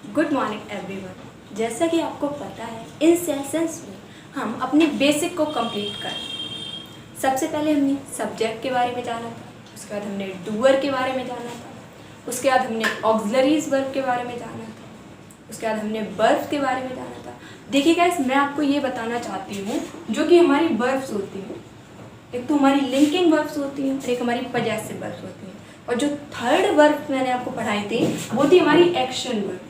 Good morning everyone. जैसा कि आपको पता है, इन सेशंस में हम अपने बेसिक को कंप्लीट कर। सबसे पहले हमने सब्जेक्ट के बारे में जाना था, उसके बाद हमने डूअर के बारे में जाना था, उसके बाद हमने ऑक्सिलरीज वर्ब के बारे में जाना था, उसके बाद हमने वर्ब के बारे में जाना था। देखिए गाइस, मैं आपको ये बताना चाहती हूँ जो कि हमारी वर्ब्स होती हैं। एक तो हमारी लिंकिंग वर्ब्स होती हैं और एक हमारी पजेसिव वर्ब्स होती हैं, और जो थर्ड वर्ब मैंने आपको पढ़ाई थी वो थी हमारी एक्शन वर्ब।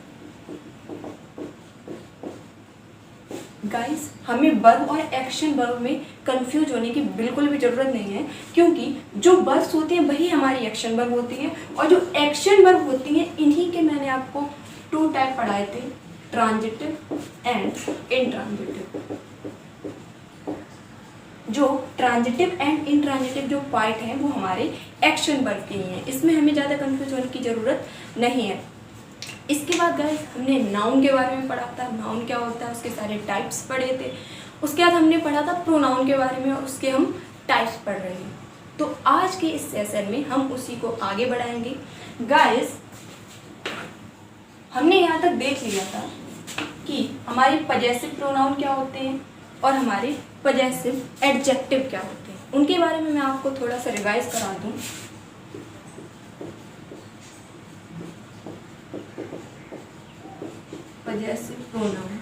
गाइस, हमें वर्ब और एक्शन वर्ब में कंफ्यूज होने की बिल्कुल भी ज़रूरत नहीं है, क्योंकि जो वर्ब्स होती हैं वही हमारी एक्शन वर्ब होती हैं, और जो एक्शन वर्ब होती हैं इन्हीं के मैंने आपको 2 टाइप पढ़ाए थे, ट्रांजिटिव एंड इंट्रांजिटिव। जो ट्रांजिटिव एंड इंट्रांजिटिव जो पार्ट हैं वो हमारे एक्शन वर्ब के ही हैं, इसमें हमें ज़्यादा कंफ्यूज होने की ज़रूरत नहीं है। इसके बाद गाइस, हमने नाउन के बारे में पढ़ा था, नाउन क्या होता है, उसके सारे टाइप्स पढ़े थे। उसके बाद हमने पढ़ा था प्रोनाउन के बारे में, और उसके हम टाइप्स पढ़ रहे हैं। तो आज के इस सेशन में हम उसी को आगे बढ़ाएंगे। गाइस, हमने यहाँ तक देख लिया था कि हमारे पजेसिव प्रोनाउन क्या होते हैं और हमारे पजेसिव एडजेक्टिव क्या होते हैं। उनके बारे में मैं आपको थोड़ा सा रिवाइज करा दूँ। Possessive pronoun,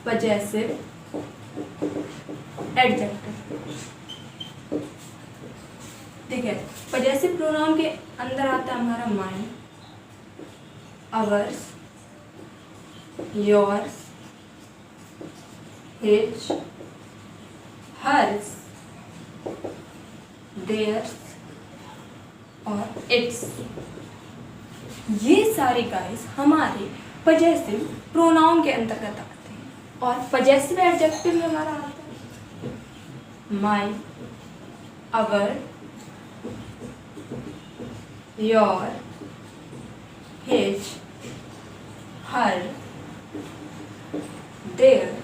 possessive adjective. ठीक है, पजेसिव प्रोनाउन के अंदर आता है हमारा mine, ours, yours, his, hers, theirs और इट्स। ये सारे गाइस हमारे पजेसिव प्रोनाउन के अंतर्गत आते हैं, और पजेसिव एडजेक्टिव में हमारा आता है my, our, your, his, her, their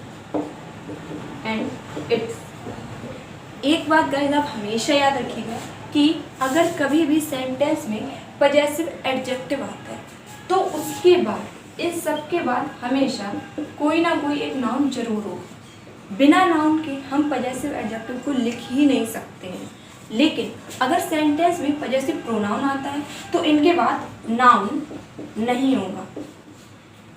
and its. एक बात गाइस आप हमेशा याद रखिएगा कि अगर कभी भी सेंटेंस में पजेसिव एडजेक्टिव आता है तो उसके बाद, इस सब के बाद हमेशा कोई ना कोई एक नाउन जरूर हो। बिना नाउन के हम पजेसिव एडजेक्टिव को लिख ही नहीं सकते हैं। लेकिन अगर सेंटेंस में पजेसिव प्रोनाउन आता है तो इनके बाद नाउन नहीं होगा,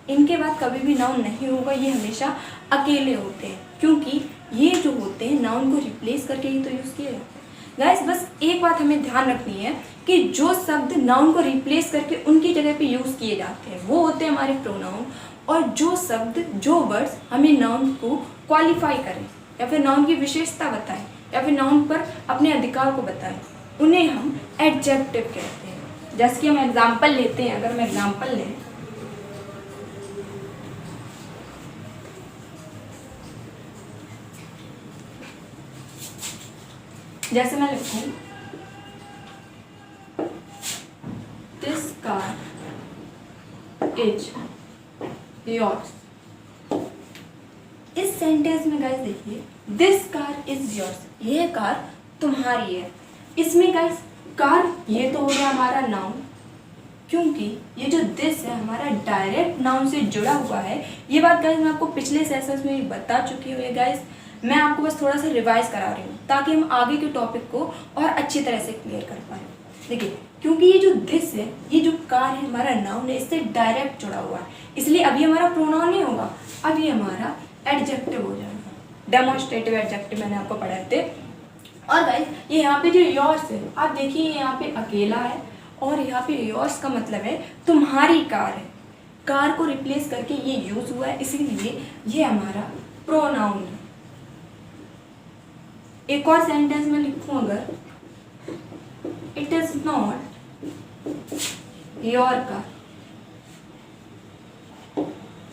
इनके बाद कभी भी नाउन नहीं होगा। ये हमेशा अकेले होते हैं, क्योंकि ये जो होते हैं नाउन को रिप्लेस करके ही तो यूज़ किए जाते हैं। गाइस, बस एक बात हमें ध्यान रखनी है कि जो शब्द नाउन को रिप्लेस करके उनकी जगह पे यूज़ किए जाते हैं वो होते हैं हमारे प्रोनाउन, और जो शब्द, जो वर्ड्स हमें नाउन को क्वालिफाई करें या फिर नाउन की विशेषता बताएं या फिर नाउन पर अपने अधिकार को बताएं, उन्हें हम एडजेक्टिव कहते हैं। जैसे कि हम एग्जाम्पल लेते हैं, अगर हम एग्जाम्पल लें, जैसे मैं लिखूं दिस कार इज योर्स। इस सेंटेंस में गाइस देखिए, दिस कार इज योर्स, यह कार तुम्हारी है। इसमें गाइस कार ये तो हो गया हमारा नाउन, क्योंकि ये जो दिस है हमारा डायरेक्ट नाउन से जुड़ा हुआ है। ये बात गाइस मैं आपको पिछले सेशंस में बता चुकी हूँ। गाइस, मैं आपको बस थोड़ा सा रिवाइज करा रही हूँ ताकि हम आगे के टॉपिक को और अच्छी तरह से क्लियर कर पाए। देखिए, क्योंकि ये जो दिस है, ये जो कार है हमारा नाउन है, इससे डायरेक्ट जुड़ा हुआ है, इसलिए अभी हमारा प्रोनाउन नहीं होगा, अब ये हमारा एडजेक्टिव हो जाएगा। डेमोन्स्ट्रेटिव एडजेक्टिव मैंने आपको पढ़ाए थे। और गाइस, ये यहाँ पे जो योर्स है, आप देखिए यहाँ पे अकेला है, और यहाँ पे योर्स का मतलब है तुम्हारी कार है। कार को रिप्लेस करके ये यूज हुआ है, इसीलिए ये हमारा प्रोनाउन है। एक और सेंटेंस में लिखूं, अगर it is not your car,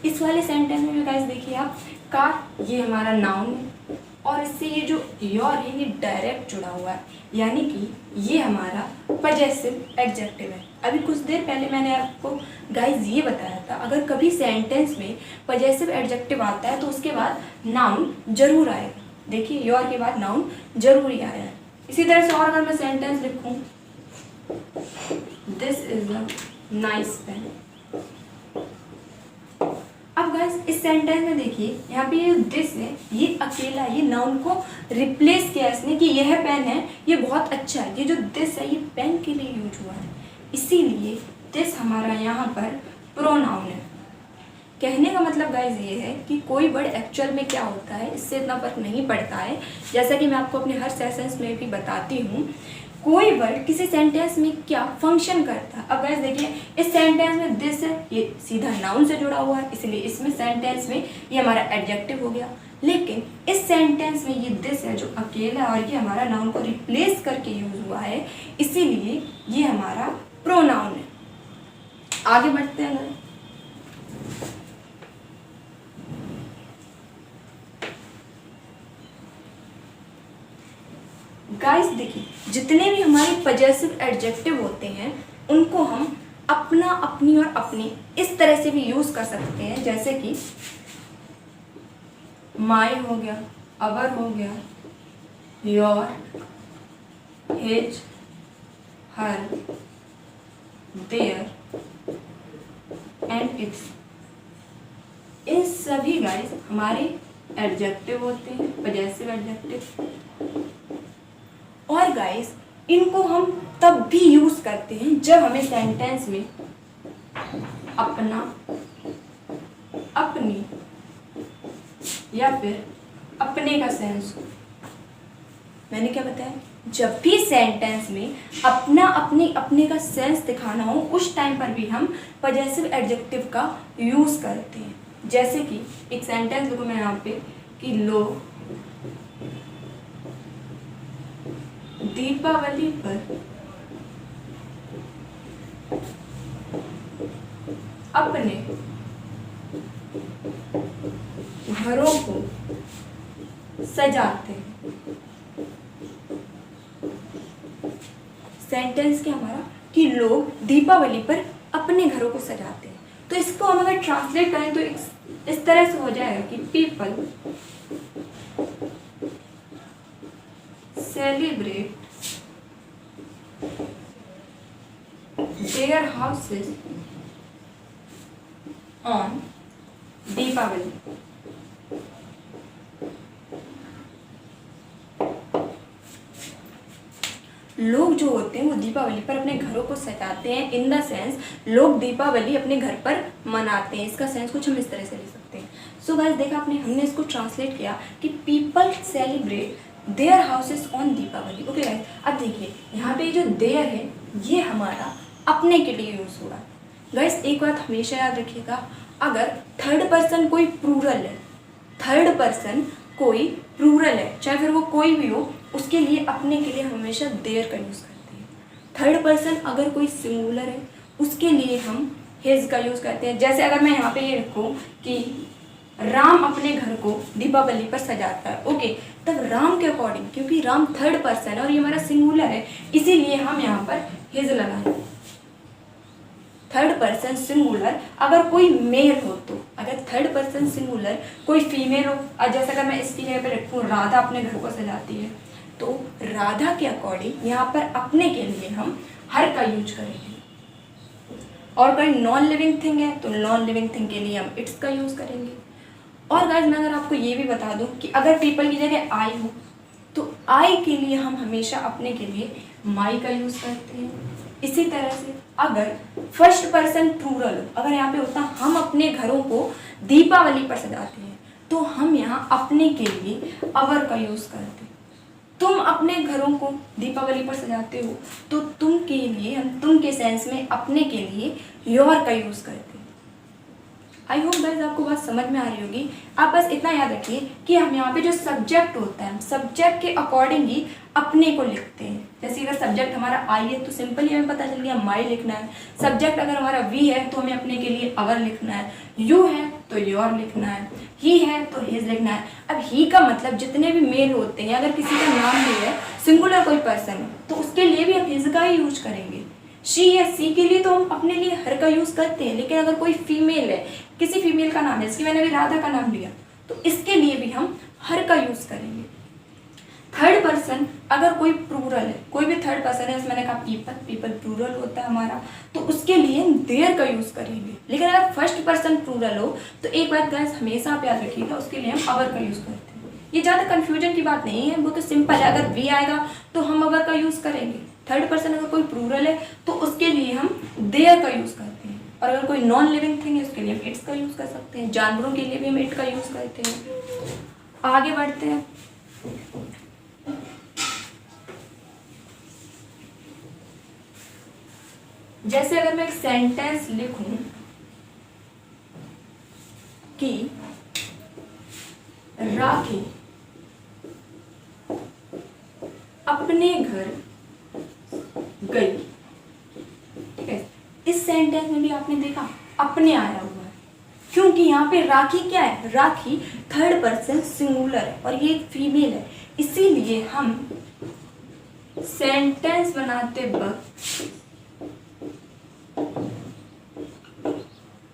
इस वाले सेंटेंस में भी गाइस देखिए आप, कार ये हमारा नाउन है और इससे ये जो योर है ये डायरेक्ट जुड़ा हुआ है, यानी कि ये हमारा पजेसिव एडजेक्टिव है। अभी कुछ देर पहले मैंने आपको गाइस ये बताया था, अगर कभी सेंटेंस में पजेसिव एडजेक्टिव आता है तो उसके बाद नाउन जरूर आएगा। देखिए, योर के बाद नाउन जरूर ही आया है। इसी तरह से और अगर मैं सेंटेंस लिखूं, this is a nice pen. अब गाइस इस सेंटेंस में देखिए यहाँ पे ये दिस है, ये अकेला, ये नाउन को रिप्लेस किया इसने कि यह पेन है, ये बहुत अच्छा है। ये जो दिस है ये पेन के लिए यूज हुआ है, इसीलिए दिस हमारा यहाँ पर प्रोनाउन है। कहने का मतलब गाइस ये है कि कोई वर्ड एक्चुअल में क्या होता है इससे इतना फर्क नहीं पड़ता है, जैसा कि मैं आपको अपने हर सेशंस में भी बताती हूँ कोई वर्ड किसी सेंटेंस में क्या फंक्शन करता है। अब गाइस देखिए इस सेंटेंस में दिस है, ये सीधा नाउन से जुड़ा हुआ है, इसलिए इसमें सेंटेंस में ये हमारा एडजेक्टिव हो गया। लेकिन इस सेंटेंस में ये दिस है जो अकेला और ये हमारा नाउन को रिप्लेस करके यूज हुआ है, इसीलिए ये हमारा प्रोनाउन है। आगे बढ़ते हैं। गाइस देखिए जितने भी हमारे पजेसिव एडजेक्टिव होते हैं उनको हम अपना, अपनी और अपनी इस तरह से भी यूज कर सकते हैं, जैसे कि माय हो गया, अवर हो गया, your, his, her, their and its. इन सभी गाइस हमारे एडजेक्टिव होते हैं, पजेसिव एडजेक्टिव। और गाइस इनको हम तब भी यूज करते हैं जब हमें सेंटेंस में अपना, अपनी या फिर अपने का सेंस हो। मैंने क्या बताया, जब भी सेंटेंस में अपना, अपनी, अपने का सेंस दिखाना हो उस टाइम पर भी हम पजेसिव एडजेक्टिव का यूज करते हैं। जैसे कि एक सेंटेंस देखो मैं यहाँ पे कि लोग दीपावली पर अपने घरों को सजाते हैं। सेंटेंस क्या हमारा कि लोग दीपावली पर अपने घरों को सजाते हैं। तो इसको हम अगर ट्रांसलेट करें तो इस तरह से हो जाएगा कि people celebrate their houses on Deepavali. लोग जो होते हैं वो दीपावली पर अपने घरों को सजाते हैं। इन द सेंस लोग दीपावली अपने घर पर मनाते हैं। इसका सेंस कुछ हम इस तरह से ले सकते हैं। सो गाइस देखा आपने, हमने इसको ट्रांसलेट किया कि people celebrate their houses on Deepavali. Okay guys, अब देखिए यहाँ पे जो देयर है ये हमारा अपने के लिए यूज हुआ है। गाइस एक बात हमेशा याद रखिएगा, अगर थर्ड पर्सन कोई प्लूरल है, थर्ड पर्सन कोई प्लूरल है, चाहे फिर वो कोई भी हो, उसके लिए अपने के लिए हमेशा देयर का यूज़ करते हैं। थर्ड पर्सन अगर कोई सिंगुलर है उसके लिए हम हिज का यूज़ करते हैं। जैसे अगर मैं यहाँ पे ये लिखूँ कि राम अपने घर को दीपावली पर सजाता है, ओके, तब राम के अकॉर्डिंग, क्योंकि राम थर्ड पर्सन है और ये हमारा सिंगुलर है, इसीलिए हम यहाँ पर हिज लगाएं। थर्ड पर्सन सिंगुलर अगर कोई मेल हो तो, अगर थर्ड पर्सन सिंगुलर कोई फीमेल हो, जैसे अगर मैं इसकी जगह पे रखूँ राधा अपने घर को सजाती है, तो राधा के अकॉर्डिंग यहाँ पर अपने के लिए हम हर का यूज करेंगे। और कोई नॉन लिविंग थिंग है तो नॉन लिविंग थिंग के लिए हम इट्स का यूज करेंगे। और गाइस मैं अगर आपको ये भी बता दूं कि अगर पीपल की जगह आई हो तो आई के लिए हम हमेशा अपने के लिए माई का यूज करते हैं। इसी तरह से अगर फर्स्ट पर्सन प्लूरल, अगर यहाँ पे होता हम अपने घरों को दीपावली पर सजाते हैं, तो हम यहाँ अपने के लिए अवर का यूज करते हैं। तुम अपने घरों को दीपावली पर सजाते हो तो तुम के लिए हम तुम के सेंस में अपने के लिए योर का यूज करते हैं। आई होप गाइस आपको बात समझ में आ रही होगी। आप बस इतना याद रखिए कि हम यहाँ पे जो सब्जेक्ट होता है, सब्जेक्ट के अकॉर्डिंग ही अपने को लिखते हैं। जैसे अगर सब्जेक्ट हमारा आई है तो सिंपली हमें पता चल गया माई लिखना है। सब्जेक्ट अगर हमारा वी है तो हमें अपने के लिए अवर लिखना है। यू है तो योर लिखना है। ही है तो हिज लिखना है। अब ही का मतलब जितने भी मेल होते हैं, अगर किसी का नाम भी है, सिंगुलर कोई पर्सन है, तो उसके लिए भी हम हिज का ही यूज करेंगे। शी है, सी के लिए तो हम अपने लिए हर का यूज करते हैं। लेकिन अगर कोई फीमेल है, किसी फीमेल का नाम है, जैसे मैंने अभी राधा का नाम लिया, तो इसके लिए भी हम हर का यूज करेंगे। थर्ड पर्सन अगर कोई प्लूरल है, कोई भी थर्ड पर्सन है, जैसे मैंने कहा पीपल, पीपल प्लूरल होता है हमारा, तो उसके लिए हम देयर का यूज़ करेंगे। लेकिन अगर फर्स्ट पर्सन प्लूरल हो तो एक बात गाइस हमेशा आप याद रखिएगा, उसके लिए हम अवर का यूज़ करते हैं। ये ज़्यादा कन्फ्यूजन की बात नहीं है, वो तो सिंपल है। अगर वी आएगा तो हम अवर का यूज़ करेंगे। थर्ड पर्सन अगर कोई प्लूरल है तो उसके लिए हम देयर का यूज़ करते हैं। और अगर कोई नॉन लिविंग थिंग है उसके लिए हम इट्स का यूज़ कर सकते हैं। जानवरों के लिए भी हम इट का यूज़ करते हैं। आगे बढ़ते हैं। जैसे अगर मैं एक सेंटेंस लिखूं कि राखी अपने घर गई, ठीक है, इस सेंटेंस में भी आपने देखा अपने आया हुआ है, क्योंकि यहाँ पे राखी क्या है, राखी थर्ड पर्सन सिंगुलर है और ये एक फीमेल है, इसीलिए हम सेंटेंस बनाते वक्त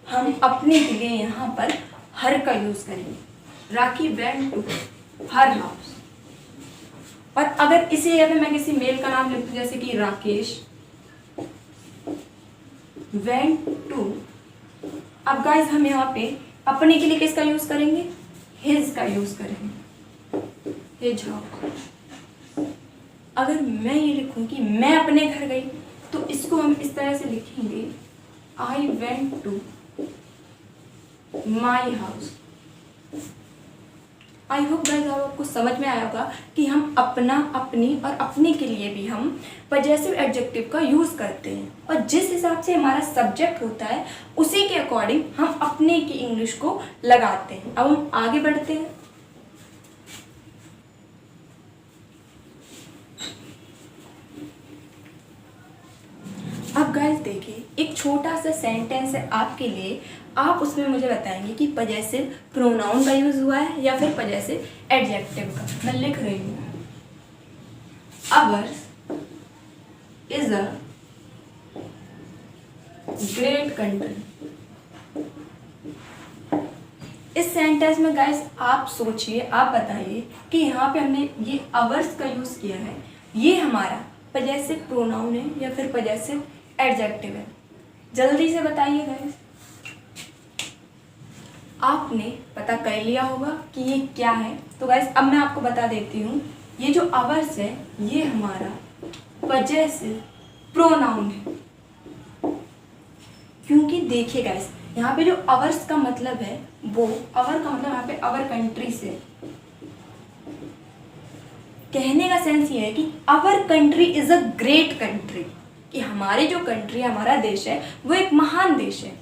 हम अपने के लिए यहाँ पर हर का यूज करेंगे। राखी वेंट टू हर हाउस। और अगर इसी जगह पे मैं किसी मेल का नाम लिख दूं, जैसे कि राकेश वेंट टू, अब गाइस हम यहाँ पे अपने के लिए किसका यूज करेंगे, हिज का यूज करेंगे, हिज हाउस। अगर मैं ये लिखूं कि मैं अपने घर गई तो इसको हम इस तरह से लिखेंगे, I went to my house. I hope guys आपको समझ में आया होगा कि हम अपना, अपनी और अपने के लिए भी हम पजेसिव एडजेक्टिव का यूज करते हैं, और जिस हिसाब से हमारा सब्जेक्ट होता है उसी के अकॉर्डिंग हम अपने की इंग्लिश को लगाते हैं। अब हम आगे बढ़ते हैं। अब गाइस देखिए, एक छोटा सा सेंटेंस है आपके लिए, आप उसमें मुझे बताएंगे कि पजेसिव प्रोनाउन का यूज हुआ है या फिर पजेसिव एडजेक्टिव का। मैं लिख रही हूँ, ours is a great country. इस सेंटेंस में गाइस आप सोचिए, आप बताइए कि यहाँ पे हमने ये अवर्स का यूज किया है, ये हमारा पजेसिव प्रोनाउन है या फिर पजेसिव एडजेक्टिव है? जल्दी से बताइए गाइस। आपने पता कर लिया होगा कि ये क्या है, तो गाइस अब मैं आपको बता देती हूँ, ये जो अवर्स है ये हमारा पजेसिव प्रोनाउन है। क्योंकि देखिए गाइस, यहाँ पे जो अवर्स का मतलब है, वो अवर का मतलब यहाँ पे अवर कंट्री से, कहने का सेंस ये है कि our country is a great country, कि हमारी जो कंट्री, हमारा देश है वो एक महान देश है।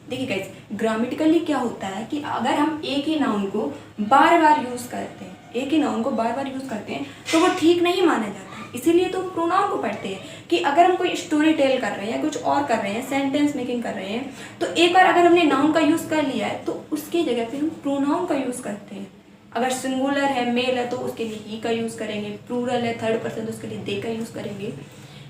देखिए गाइस, ग्रामेटिकली क्या होता है कि अगर हम एक ही नाउन को बार बार यूज़ करते हैं, एक ही नाउन को बार बार यूज़ करते हैं तो वो ठीक नहीं माना जाता। इसीलिए तो प्रोनाउन को पढ़ते हैं कि अगर हम कोई स्टोरी टेल कर रहे हैं या कुछ और कर रहे हैं, सेंटेंस मेकिंग कर रहे हैं, तो एक बार अगर हमने नाउन का यूज़ कर लिया है तो उसकी जगह पे हम प्रोनाउन का यूज़ करते हैं। अगर सिंगुलर है, मेल है, तो उसके लिए ही का यूज़ करेंगे, प्लूरल है, थर्ड पर्सन, तो उसके लिए दे का यूज़ करेंगे।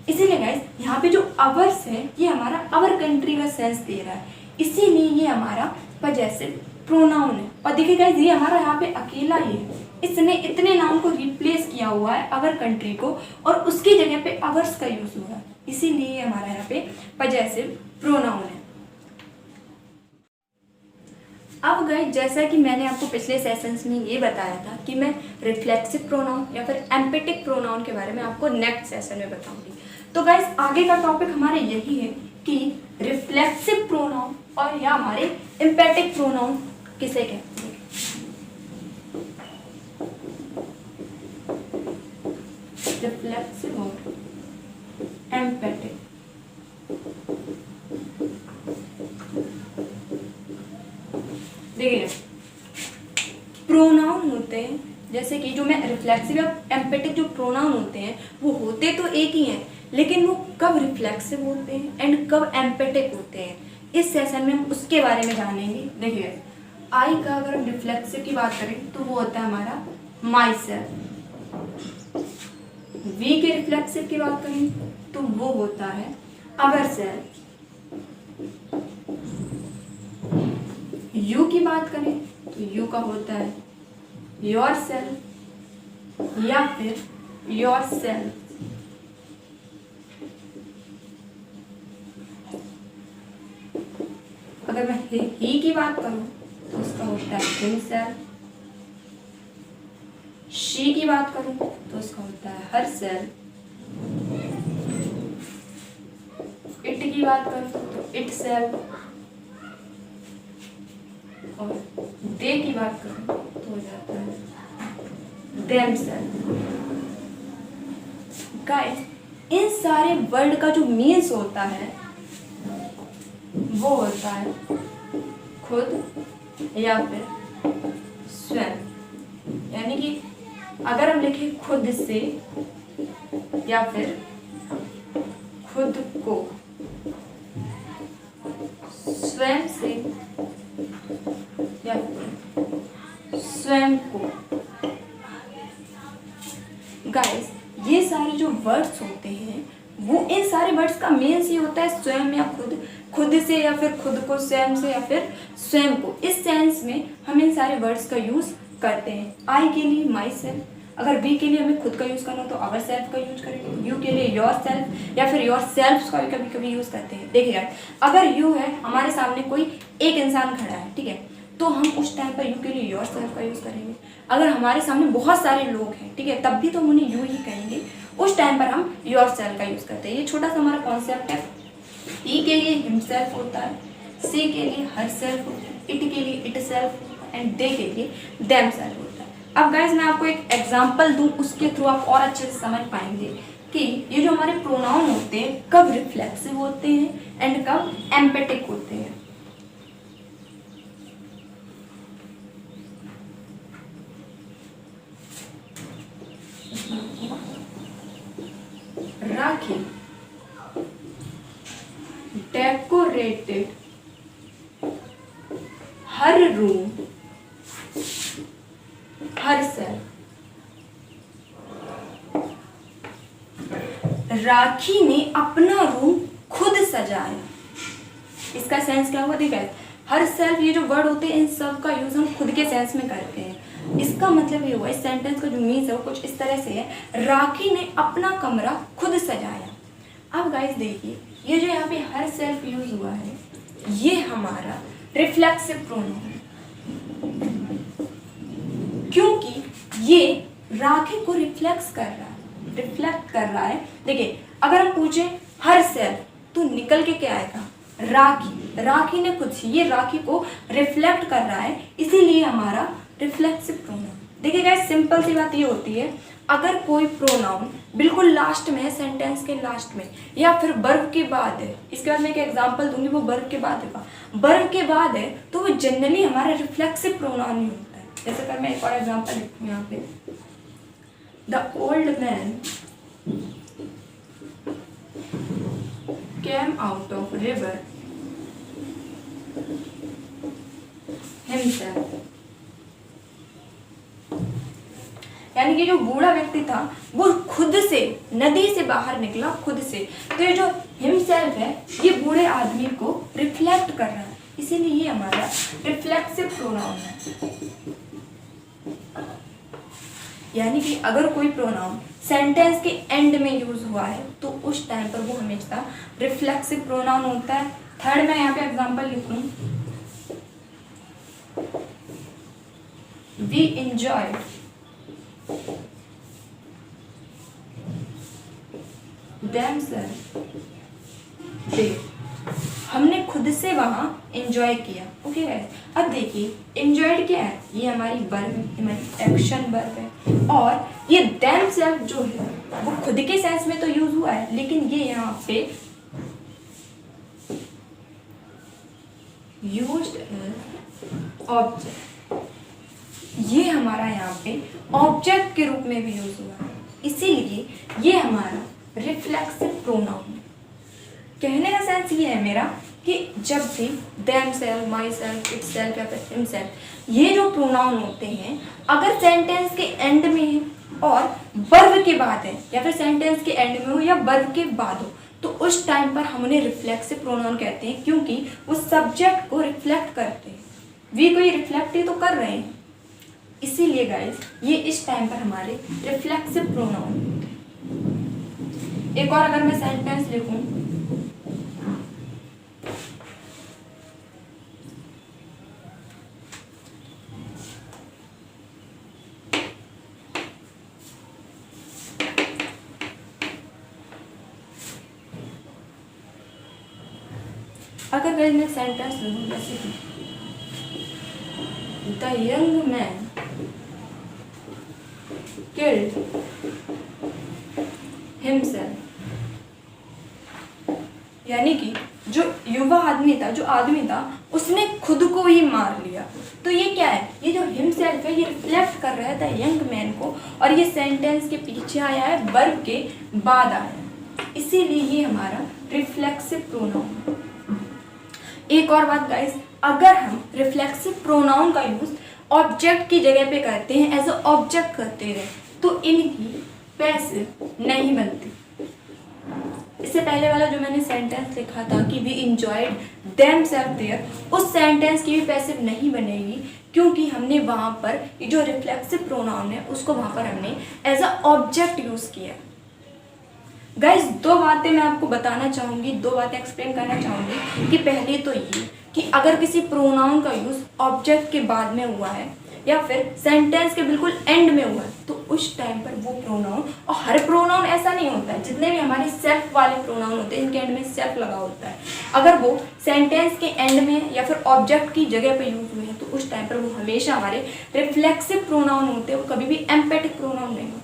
इसीलिए गाइस, यहाँ पे जो अवर्स है ये हमारा अवर कंट्री का सेंस दे रहा है, इसीलिए ये हमारा पजेसिव प्रोनाउन है। और देखिए गाइस, ये हमारा यहाँ पे अकेला ही है, इसने इतने नाउन को रिप्लेस किया हुआ है अवर कंट्री को, और उसकी जगह पे अवर्स का यूज हुआ है, इसीलिए हमारा यहाँ पे पजेसिव प्रोनाउन है। अब गाइस, जैसा कि मैंने आपको पिछले सेशंस में ये बताया था कि मैं रिफ्लेक्सिव प्रोनाउन या फिर एम्पेटिक प्रोनाउन के बारे में आपको नेक्स्ट सेशन में बताऊंगी। तो गाइस, आगे का टॉपिक हमारे यही है कि रिफ्लेक्सिव प्रोनाउन और या हमारे एम्पेटिक प्रोनाउन किसे कहते हैं। रिफ्लेक्सिव और एम्पेटिक। देखिए, प्रोनाउन होते हैं, जैसे कि जो मैं रिफ्लेक्सिव या एम्पेटिक जो प्रोनाउन होते हैं वो होते तो एक ही हैं, लेकिन वो कब रिफ्लेक्सिव होते हैं एंड कब एम्पेटिक होते हैं, इस सेशन में हम उसके बारे में जानेंगे। देखिए, आई का अगर हम रिफ्लेक्सिव की बात करें तो वो होता है हमारा माई सेल्फ। वी के रिफ्लेक्सिव की बात करें तो वो होता है अवर सेल्फ। यू की बात करें तो यू का होता है योर सेल्फ। या फिर योरसेल्फ। अगर मैं ही की बात करूं तो उसका होता है हिमसेल्फ। शी की बात करूं तो उसका होता है हरसेल्फ। इट की बात करूं तो इटसेल्फ। और दे की बात करूं तो हो जाता है देमसेल्फ। गाइस, इन सारे वर्ड का जो मीन्स होता है वो होता है खुद या फिर स्वयं। यानी कि अगर हम लिखें खुद से या फिर खुद को, स्वयं से या फिर स्वयं को। गाइस, ये सारे जो वर्ड्स होते हैं वो इन सारे वर्ड्स का मीन्स ही होता है स्वयं या खुद, खुद से या फिर खुद को, स्वयं से या फिर स्वयं को। इस सेंस में हम इन सारे वर्ड्स का यूज करते हैं। आई के लिए माई सेल्फ, अगर बी के लिए हमें खुद का यूज करना तो आवर सेल्फ का यूज करेंगे। यू के लिए योर सेल्फ या फिर योर सेल्फ का भी कभी कभी यूज करते हैं। देखिए अगर यू है, हमारे सामने कोई एक इंसान खड़ा है, ठीक है, तो हम उस टाइम पर यू के लिए योर सेल्फ का यूज करेंगे। अगर हमारे सामने बहुत सारे लोग हैं, ठीक है, तब भी तो हम उन्हें यू ही कहेंगे। उस टाइम पर हम योर सेल्फ का यूज करते हैं। ये छोटा सा हमारा कॉन्सेप्ट है। ई के लिए हिमसेल्फ होता है, सी के लिए हर सेल्फ, इट के लिए इट सेल्फ एंड दे के लिए देम सेल्फ होता है। अब गाइस, मैं आपको एक एग्जांपल दूं, उसके थ्रू आप और अच्छे से समझ पाएंगे कि ये जो हमारे प्रोनाउन होते हैं कब रिफ्लेक्सिव होते हैं एंड कब एम्पेटिक होते हैं। राखी डेकोरेटेड हर रूम हर सेल। राखी ने अपना रूम खुद सजाया। इसका सेंस क्या हुआ? देखा, हर सेल्फ, ये जो वर्ड होते हैं इन सब का यूज हम खुद के सेंस में करते हैं। इसका मतलब ये हुआ, इस सेंटेंस का जो मीन्स है वो कुछ इस तरह से है, राखी ने अपना कमरा खुद सजाया। अब गाइस देखिए, ये जो यहाँ पे हर सेल्फ यूज हुआ है ये हमारा रिफ्लेक्सिव प्रोनाउन है, क्योंकि ये राखी को रिफ्लेक्ट कर रहा है। देखिए, अगर हम पूछे हर सेल्फ तो निकल के क्या आएगा? राखी। राखी ने खुद से, ये राखी को रिफ्लेक्ट कर रहा है, इसीलिए हमारा रिफ्लेक्सिव प्रोनाउन। देखिए गाइस, सिंपल सी बात ये होती है, अगर कोई प्रोनाउन बिल्कुल लास्ट में है, सेंटेंस के लास्ट में, या फिर वर्ब के बाद है, इसके बाद मैं एक एग्जांपल दूंगी, वो वर्ब के बाद है, वर्ब के बाद है, तो वो जनरली हमारा रिफ्लेक्सिव प्रोनाउन ही होता है। जैसे अगर मैं एक और एग्जांपल लिखूँ यहाँ पे, the old man came out of river himself। यानी कि जो बूढ़ा व्यक्ति था वो खुद से नदी से बाहर निकला, खुद से। तो ये जो हिमसेल्फ है ये बूढ़े आदमी को रिफ्लेक्ट कर रहा है, इसीलिए ये हमारा रिफ्लेक्सिव प्रोनाउन है। यानी कि अगर कोई प्रोनाउन सेंटेंस के एंड में यूज हुआ है तो उस टाइम पर वो हमेशा रिफ्लेक्सिव प्रोनाउन होता है। थर्ड, मैं यहाँ पे एग्जांपल लिखूं, वी एंजॉय themselves, हमने खुद से वहां एंजॉय किया। ओके गाइस, अब देखिए एंजॉयड क्या है? ये हमारी वर्ब है, हमारी एक्शन वर्ब है। और ये themselves जो है वो खुद के सेंस में तो यूज हुआ है, लेकिन ये यहाँ पे यूज्ड एज ऑब्जेक्ट, ये हमारा यहाँ पे ऑब्जेक्ट के रूप में भी यूज हुआ है, इसीलिए ये हमारा रिफ्लेक्सिव प्रोनाउन है। कहने का सेंस ये है मेरा कि जब भी themselves, myself, itself या फिर himself, ये जो प्रोनाउन होते हैं अगर सेंटेंस के एंड में है और वर्ब के बाद है, या फिर सेंटेंस के एंड में हो या वर्ब के बाद हो, तो उस टाइम पर हम उन्हें रिफ्लेक्सिव प्रोनाउन कहते हैं, क्योंकि वो सब्जेक्ट को रिफ्लेक्ट करते हैं। वी को ये रिफ्लेक्ट ही तो कर रहे हैं। इसीलिए गाइस ये इस टाइम पर हमारे रिफ्लेक्सिव प्रोनाउन होते हैं। एक और अगर मैं सेंटेंस लिखूं, अगर गाइस मैं सेंटेंस लिखूं जैसे कि the young man killed himself, यानी कि जो युवा आदमी था, जो आदमी था, उसने खुद को ही मार लिया। तो ये क्या है, ये जो हिमसेल्फ है ये रिफ्लेक्ट कर रहा था यंग मैन को, और ये सेंटेंस के पीछे आया है, वर्ब के बाद आया है, इसीलिए ये हमारा रिफ्लेक्सिव प्रोनाउन है। एक और बात गाइस, अगर हम रिफ्लेक्सिव प्रोनाउन का यूज ऑब्जेक्ट की जगह पे करते हैं, एज अ ऑब्जेक्ट करते रहे, तो इनकी पैसिव नहीं बनती। इससे पहले वाला जो मैंने सेंटेंस लिखा था कि वी इंजॉयड देमसेल्फ देयर, उस सेंटेंस की भी पैसिव नहीं बनेगी, क्योंकि हमने वहां पर जो रिफ्लेक्सिव प्रोनाउन है उसको वहां पर हमने एज अ ऑब्जेक्ट यूज किया। गाइस दो बातें मैं आपको बताना चाहूंगी, दो बातें एक्सप्लेन करना चाहूंगी कि पहले तो ये कि अगर किसी प्रोनाउन का यूज ऑब्जेक्ट के बाद में हुआ है या फिर सेंटेंस के बिल्कुल एंड में हुआ है, तो उस टाइम पर वो प्रोनाउन, और हर प्रोनाउन ऐसा नहीं होता है, जितने भी हमारे सेल्फ वाले प्रोनाउन होते हैं इनके एंड में सेल्फ लगा होता है, अगर वो सेंटेंस के एंड में या फिर ऑब्जेक्ट की जगह पे यूज हुए हैं तो उस टाइम पर वो हमेशा हमारे रिफ्लेक्सिव प्रोनाउन होते हैं, वो कभी भी एम्पैथिक प्रोनाउन नहीं होते।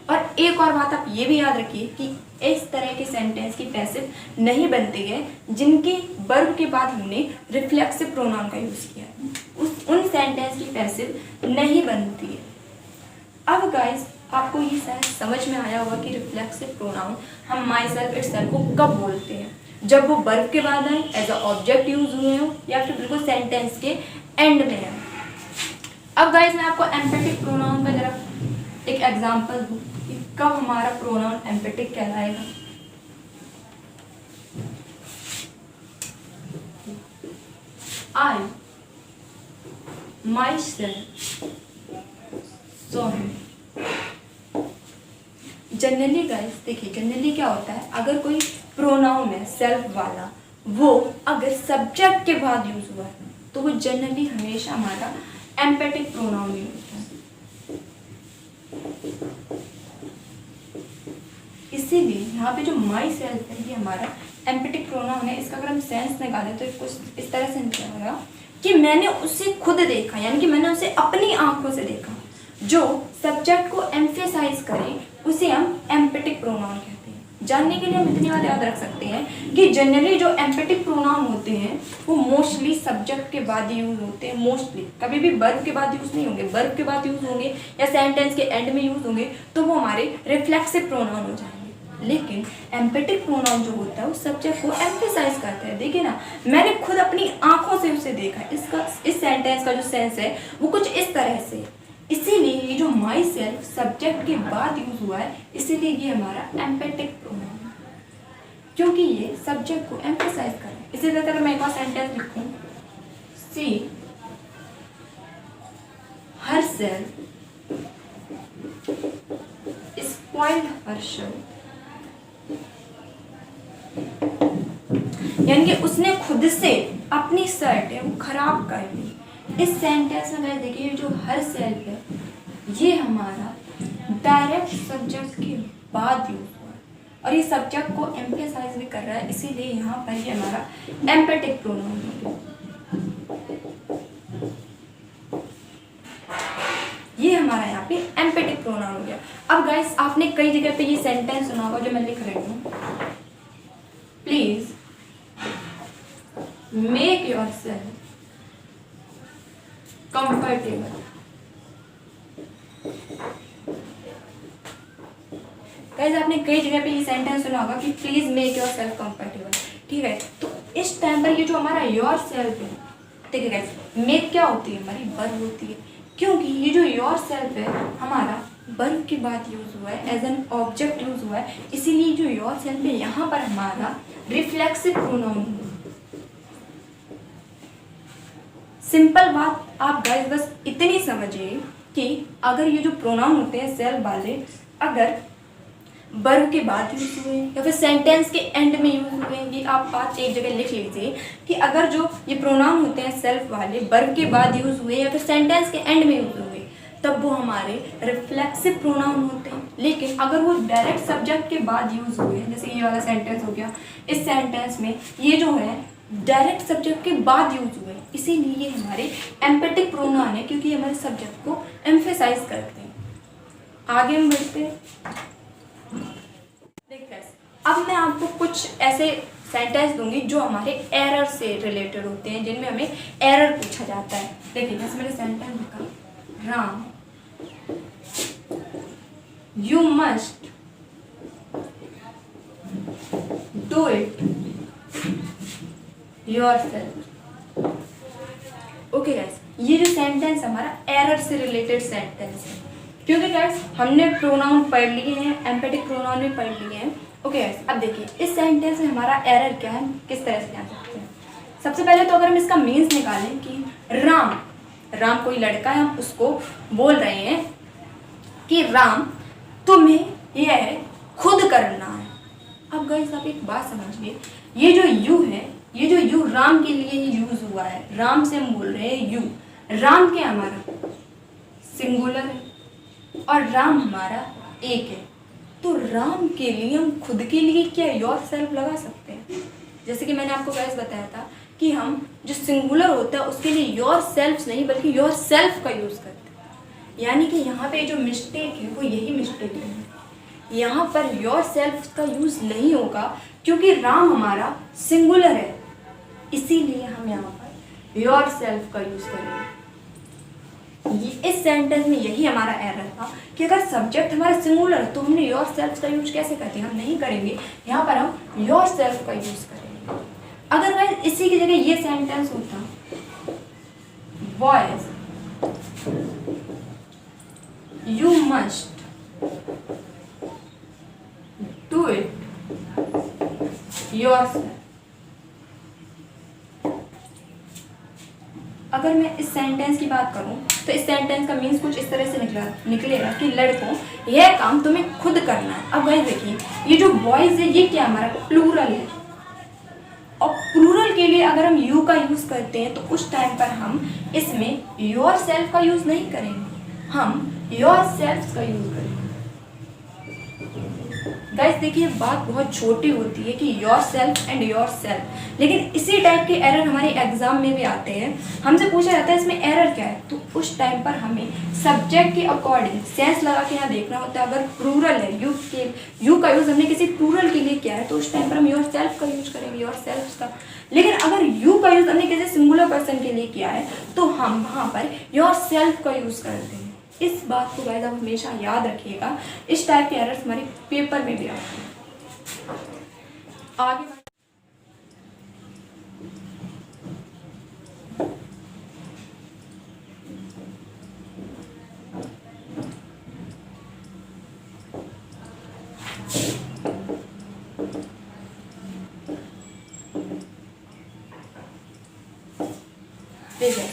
और एक और बात आप ये भी याद रखिए कि इस तरह के सेंटेंस की पैसिव नहीं बनती है जिनके वर्ब के बाद हमने रिफ्लेक्सिव प्रोनाउन का यूज किया है, उन सेंटेंस की पैसिव नहीं बनती है। अब गाइस आपको ये शायद समझ में आया होगा कि रिफ्लेक्सिव प्रोनाउन हम माई सेल्फ इटसेल्फ को कब बोलते हैं, जब वो वर्ब के बाद आए, एज अ ऑब्जेक्ट यूज हुए हो, या फिर बिल्कुल सेंटेंस के एंड में है। अब गाइस मैं आपको एम्पैथिक प्रोनाउन का जरा एक एग्जांपल दूं कि कब हमारा प्रोनाउन एम्पैथिक कहलाएगा। I myself saw him. Generally guys देखिए, जनरली क्या होता है, अगर कोई प्रोनाउन है सेल्फ वाला, वो अगर सब्जेक्ट के बाद यूज हुआ है तो वो जनरली हमेशा हमारा एम्पैथिक प्रोनाउन ही होता है। इसीलिए यहाँ पे जो माई सेल्फ है ये हमारा एम्पैथिक प्रोनाउन है। इसका अगर हम सेंस निकालें तो कुछ इस तरह से निकलेगा कि मैंने उसे खुद देखा, यानी कि मैंने उसे अपनी आंखों से देखा। जो सब्जेक्ट को एम्फेसाइज करे उसे हम एम्पैथिक प्रोनाउन कहते हैं। जानने के लिए हम इतनी बात याद रख सकते हैं कि जनरली जो एम्पैथिक प्रोनाउन होते हैं वो मोस्टली सब्जेक्ट के बाद यूज होते हैं, मोस्टली, कभी भी वर्ब के बाद यूज नहीं होंगे। वर्ब के बाद यूज होंगे या सेंटेंस के एंड में यूज होंगे तो वो हमारे रिफ्लेक्सिव प्रोनाउन हो जाएंगे। लेकिन एम्पैथिक प्रोनाउन जो होता है वो सब्जेक्ट को एम्फेसाइज करता है। देखिए ना, मैंने खुद अपनी आंखों से उसे देखा। इस सेंटेंस का जो सेंस है वो कुछ इस तरह से, इसीलिए ये जो माई सेल्फ सब्जेक्ट के बाद यूज हुआ है, इसीलिए ये हमारा एम्पैथिक प्रोनाउन है, क्योंकि ये सब्जेक्ट को एम्फेसाइज कर रहा है। इसी तरह अगर मैं एक और सेंटेंस लिखूं, सी हर सेल्फ स्पॉइल्ड हरसेल्फ, यानी कि उसने खुद से अपनी शर्ट है वो खराब कर ली। इस सेंटेंस में देखिए जो हर सेल्फ है ये हमारा डायरेक्ट सब्जेक्ट के बाद यूज हुआ है और ये सब्जेक्ट को एम्फेसाइज भी कर रहा है, इसीलिए यहाँ पर ये हमारा एम्पैथिक प्रोनाउन है। ये हमारा यहाँ पे एम्पैथिक प्रोनाउन हो गया। अब गाइस आपने कई जगह पे ये सेंटेंस सुना होगा जो मैं लिख रही हूँ, please make yourself comfortable. Guys आपने कई जगह पे ये सेंटेंस सुना होगा कि प्लीज मेक योरसेल्फ कंफर्टेबल, ठीक है। तो इस टाइम पर ये जो हमारा योरसेल्फ है, ठीक है गाइस, मेक क्या होती है, हमारी वर्ब होती है, क्योंकि ये जो योरसेल्फ है हमारा वर्ब के बाद यूज हुआ है, एज एन ऑब्जेक्ट यूज हुआ है, इसीलिए जो योरसेल्फ है यहाँ पर हमारा रिफ्लेक्सिव प्रोनाउन है। सिंपल बात आप गाइस बस इतनी समझिए कि अगर ये जो प्रोनाउन होते हैं सेल्फ वाले, अगर वर्ब के बाद यूज हुए या फिर सेंटेंस के एंड में यूज हुए, ये आप बात एक जगह लिख लीजिए कि अगर जो ये प्रोनाउन होते हैं सेल्फ वाले वर्ब के बाद यूज हुए या फिर सेंटेंस के एंड में यूज हुए, तब वो हमारे रिफ्लेक्सिव प्रोनाउन होते हैं। लेकिन अगर वो डायरेक्ट सब्जेक्ट के बाद यूज हुए, जैसे ये वाला सेंटेंस हो गया, इस सेंटेंस में ये जो है डायरेक्ट सब्जेक्ट के बाद यूज हुए, इसीलिए ये हमारे एम्पेटिक प्रोनाउन है, क्योंकि हमारे सब्जेक्ट को एम्फेसाइज करते हैं। आगे हम बढ़ते हैं। देखिए अब मैं आपको कुछ ऐसे सेंटेंस दूंगी जो हमारे एरर से रिलेटेड होते हैं, जिनमें हमें एरर पूछा जाता है। देखिए जैसे मैंने सेंटेंस लिखा, Ram you must do it yourself. Okay guys, ये जो सेंटेंस हमारा एरर से रिलेटेड सेंटेंस है, क्योंकि गाइस हमने प्रोनाउन पढ़ लिए हैं, एम्पेटिक प्रोनाउन भी पढ़ लिए हैं। ओके गाइस, अब देखिए इस सेंटेंस में हमारा एरर क्या है, किस तरह से जान सकते हैं। सबसे पहले तो अगर हम इसका मीन्स निकालें कि राम कोई लड़का है, हम उसको बोल रहे हैं कि राम तुम्हें यह खुद करना है। अब गाइस आप एक बात समझिए, ये जो यू है, ये जो यू राम के लिए ही यूज हुआ है, राम से हम बोल रहे हैं यू। राम क्या हमारा सिंगुलर है और राम हमारा एक है, तो राम के लिए हम खुद के लिए क्या योर सेल्फ लगा सकते हैं। जैसे कि मैंने आपको गाइस बताया था कि हम जो सिंगुलर होता है उसके लिए योर सेल्फ नहीं बल्कि योर सेल्फ का यूज करते हैं। यानी कि यहाँ पे जो मिस्टेक है वो यही मिस्टेक है, यहाँ पर योर सेल्फ का यूज नहीं होगा, क्योंकि राम हमारा सिंगुलर है, इसीलिए हम यहाँ पर योर सेल्फ का यूज करेंगे। इस सेंटेंस में यही हमारा एरर था कि अगर सब्जेक्ट हमारा सिंगुलर तो हमने योर सेल्फ का यूज कैसे करते हैं, हम नहीं करेंगे, यहाँ पर हम योर सेल्फ का यूज करेंगे। अगर गाइस इसी की जगह ये सेंटेंस होता, boys you must do it yourself. अगर मैं इस सेंटेंस की बात करूं तो इस सेंटेंस का मीन्स कुछ इस तरह से निकलेगा कि लड़कों यह काम तुम्हें खुद करना है। अब गाइस देखिए ये जो बॉयज है ये क्या हमारा प्लूरल है, और प्लूरल के लिए अगर हम यू का यूज करते हैं तो उस टाइम पर हम इसमें योर सेल्फ का यूज नहीं करेंगे, हम योर सेल्फ का यूज करेंगे। गाइस देखिए बात बहुत छोटी होती है कि your self and your self, लेकिन इसी टाइप के एरर हमारे एग्जाम में भी आते हैं। हमसे पूछा जाता है इसमें एरर क्या है, तो उस टाइम पर हमें सब्जेक्ट के अकॉर्डिंग सेंस लगा के यहाँ देखना होता है। अगर प्लूरल है, यू का यूज हमने किसी प्लूरल के लिए किया है तो उस टाइम पर हम योर सेल्फ का यूज करेंगे, योर सेल्फ का। लेकिन अगर यू का यूज हमने किसी सिंगुलर पर्सन के लिए किया है तो हम वहाँ पर योर सेल्फ का यूज करते हैं। इस बात को गाइस आप हमेशा याद रखिएगा, इस टाइप के एरर्स हमारे पेपर में भी आते हैं। आगे देखिए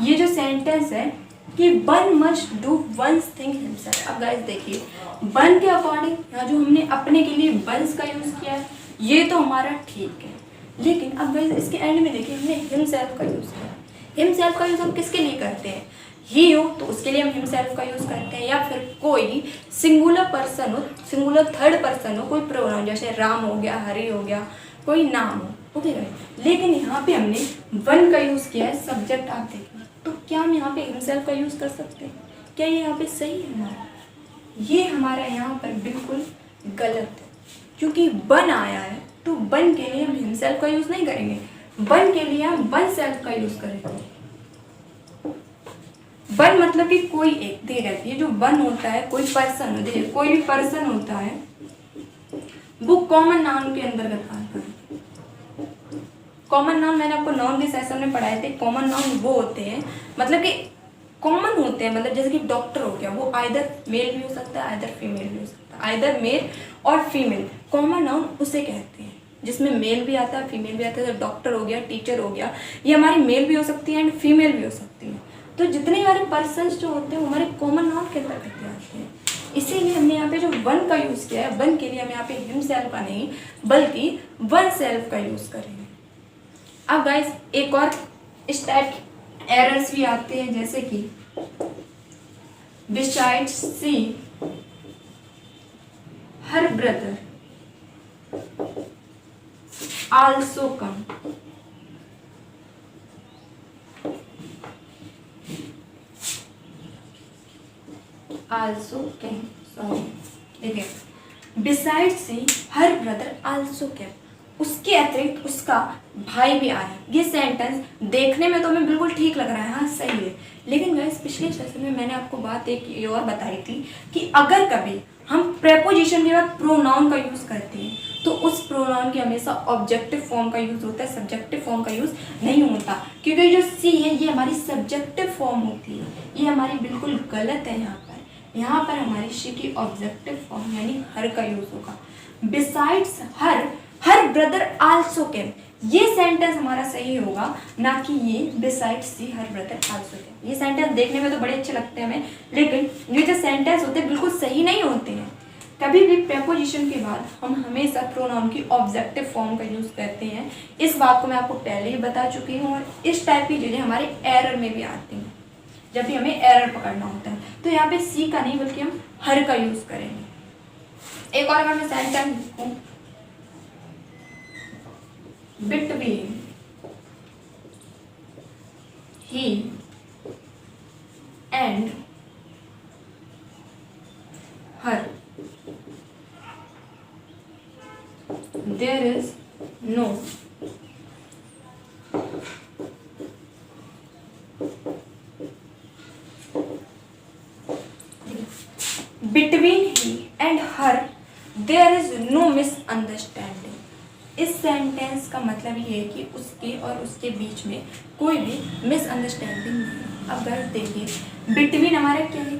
ये जो सेंटेंस है कि one must do one's thing himself. अब गाइस देखिए वन के अकॉर्डिंग यहाँ जो हमने अपने के लिए वंस का यूज किया है ये तो हमारा ठीक है, लेकिन अब गाइस इसके एंड में देखिए हमने हिमसेल्फ का यूज किया। हिमसेल्फ का यूज हम किसके लिए करते हैं, ही हो तो उसके लिए हम हिमसेल्फ का यूज करते हैं, या फिर कोई सिंगुलर पर्सन हो, सिंगुलर थर्ड पर्सन हो, कोई प्रोनाउन जैसे राम हो गया, हरि हो गया, कोई नाम हो। ओके गाइस, लेकिन यहाँ पे हमने वन का यूज किया है, सब्जेक्ट आप देखिए, तो क्या हम यहाँ पे हिमसेल्फ का यूज कर सकते हैं, क्या ये यहाँ पे सही है हमारा? ये हमारा यहाँ पर बिल्कुल गलत है, क्योंकि वन आया है तो वन के लिए हम हिमसेल्फ का यूज नहीं करेंगे, वन के लिए हम वन सेल्फ का यूज करेंगे। वन मतलब कि कोई एक, देखिए ये जो वन होता है कोई पर्सन, देखिए कोई भी पर्सन होता है वो कॉमन नाउन के अंतर्गत आता है। कॉमन नाउन मैंने आपको नाउन के सेशन में पढ़ाए थे। कॉमन नाउन वो होते हैं मतलब कि कॉमन होते हैं, मतलब जैसे कि डॉक्टर हो गया, वो आइदर मेल भी हो सकता है आइदर फीमेल भी हो सकता है, आइदर मेल और फीमेल, कॉमन नाउन उसे कहते हैं। जिसमें मेल भी आता है फीमेल भी आता है। तो डॉक्टर हो गया, टीचर हो गया, ये हमारी मेल भी हो सकती है एंड फीमेल भी हो सकती है। तो जितने हमारे पर्सन्स जो होते हैं वो हमारे कॉमन नाउन के अंदर करते आते हैं। इसीलिए हमने यहाँ पे जो वन का यूज़ किया है, वन के लिए हम यहाँ पे हिमसेल्फ का नहीं बल्कि वन सेल्फ का यूज़ करेंगे। अब गाइस एक और इस टाइप एरर्स भी आते हैं, जैसे कि besides see her brother also come. Also can, sorry देखिए, बिसाइड से हर ब्रदर आल्सो कैन, उसके अतिरिक्त उसका भाई भी आया। ये सेंटेंस देखने में तो हमें बिल्कुल ठीक लग रहा है, हाँ सही है, लेकिन गाइस पिछले सेशन में मैंने आपको बात एक ये और बताई थी कि अगर कभी हम प्रेपोजिशन के बाद प्रोनाउन का यूज़ करते हैं तो उस प्रोनाउन की हमेशा ऑब्जेक्टिव फॉर्म का यूज़ होता है, सब्जेक्टिव फॉर्म का यूज़ नहीं होता। क्योंकि जो सी है ये हमारी सब्जेक्टिव फॉर्म होती है, ये हमारी बिल्कुल गलत है। यहाँ पर हमारी शी की ऑब्जेक्टिव फॉर्म यानी हर का यूज़ होगा। Besides her brother also can, ये सेंटेंस हमारा सही होगा, ना कि ये besides see her brother also can. ये सेंटेंस देखने में तो बड़े अच्छे लगते हैं हमें, लेकिन ये जो सेंटेंस होते हैं बिल्कुल सही नहीं होते हैं। कभी भी प्रेपोजिशन के बाद हम हमेशा प्रोनाउन की ऑब्जेक्टिव फॉर्म का यूज़ करते हैं। इस बात को मैं आपको पहले ही बता चुकी हूँ, और इस टाइप की चीज़ें हमारे एरर में भी आती हैं जब भी हमें एरर पकड़ना होता है। तो यहाँ पे सी का नहीं बल्कि हम हर का यूज़ करेंगे। एक और अगर मैं सेंटेंस लिखूँ, between he and her there is no between he and her there is no misunderstanding. इस सेंटेंस का मतलब ये है कि उसके और उसके बीच में कोई भी मिसअंडरस्टैंडिंग नहीं है। अब गाइस देखिए, बिटवीन हमारा क्या है,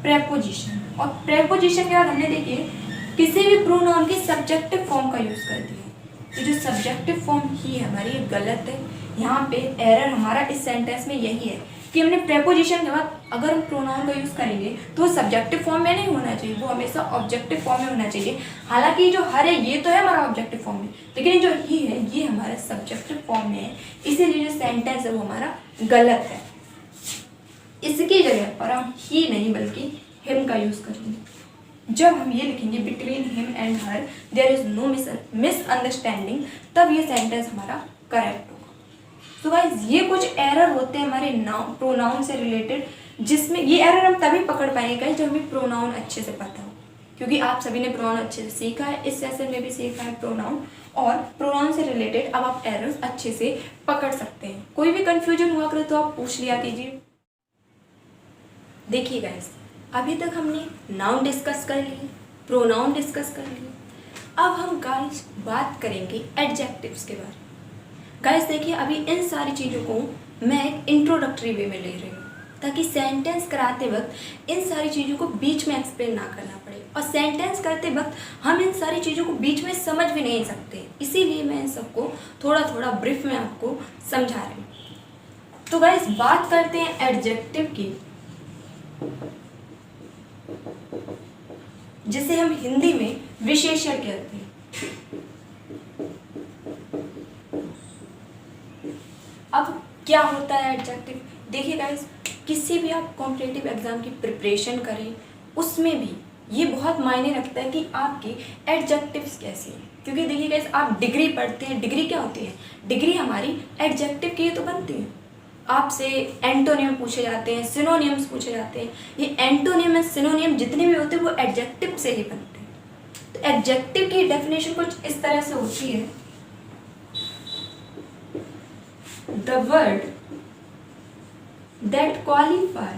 प्रेपोजिशन, और प्रेपोजिशन के बाद हमने देखिए किसी भी प्रोनाउन की सब्जेक्टिव फॉर्म का यूज़ कर दिया। तो जो सब्जेक्टिव फॉर्म ही है हमारी ये गलत है। यहाँ पे एरर हमारा इस सेंटेंस में यही है कि हमने प्रेपोजिशन के बाद अगर हम प्रोनाउन का यूज़ करेंगे तो वो सब्जेक्टिव फॉर्म में नहीं होना चाहिए, वो हमेशा ऑब्जेक्टिव फॉर्म में होना चाहिए। हालांकि जो हर है ये तो है हमारा ऑब्जेक्टिव फॉर्म में, लेकिन जो ही है ये हमारा सब्जेक्टिव फॉर्म में है, इसीलिए जो सेंटेंस है वो हमारा गलत है। इसकी जगह पर हम ही नहीं बल्कि हिम का यूज़ करेंगे। जब हम ये लिखेंगे between him and her there is no misunderstanding, तब ये सेंटेंस हमारा करेक्ट होगा। तो गाइस ये कुछ एरर होते हैं हमारे प्रोनाउन से रिलेटेड, जिसमें ये एरर हम तभी पकड़ पाएंगे गाइस जब हमें प्रोनाउन अच्छे से पता हो, क्योंकि आप सभी ने प्रोनाउन अच्छे से सीखा है, इस सेशन में भी सीखा है प्रोनाउन, और प्रोनाउन से रिलेटेड अब आप एरर्स अच्छे से पकड़ सकते हैं। कोई भी कंफ्यूजन हुआ करे तो आप पूछ लिया कीजिए। देखिए गाइस, अभी तक हमने नाउन डिस्कस कर लिए, प्रोनाउन डिस्कस कर लिए, अब हम गाइस बात करेंगे एडजेक्टिव्स के बारे में। गाइस देखिए, अभी इन सारी चीज़ों को मैं एक इंट्रोडक्टरी वे में ले रही हूँ ताकि सेंटेंस कराते वक्त इन सारी चीज़ों को बीच में एक्सप्लेन ना करना पड़े, और सेंटेंस करते वक्त हम इन सारी चीज़ों को बीच में समझ भी नहीं सकते, इसीलिए मैं इन सबको थोड़ा थोड़ा ब्रीफ में आपको समझा रही हूँ। तो गाइस बात करते हैं एडजेक्टिव की, जिसे हम हिंदी में विशेषण कहते हैं। अब क्या होता है एडजेक्टिव? देखिए गाइस, किसी भी आप कॉम्पिटिटिव एग्जाम की प्रिपरेशन करें उसमें भी ये बहुत मायने रखता है कि आपकी एडजेक्टिव्स कैसे हैं। क्योंकि देखिए गाइस, आप डिग्री पढ़ते हैं, डिग्री क्या होती है? डिग्री हमारी एडजेक्टिव की तो बनती है। आपसे एंटोनियम पूछे जाते हैं, सिनोनियम्स पूछे जाते हैं, ये एंटोनियम एंड सिनोनियम जितने भी होते हैं वो एडजेक्टिव से ही बनते हैं। तो एडजेक्टिव की डेफिनेशन कुछ इस तरह से होती है, the word that qualify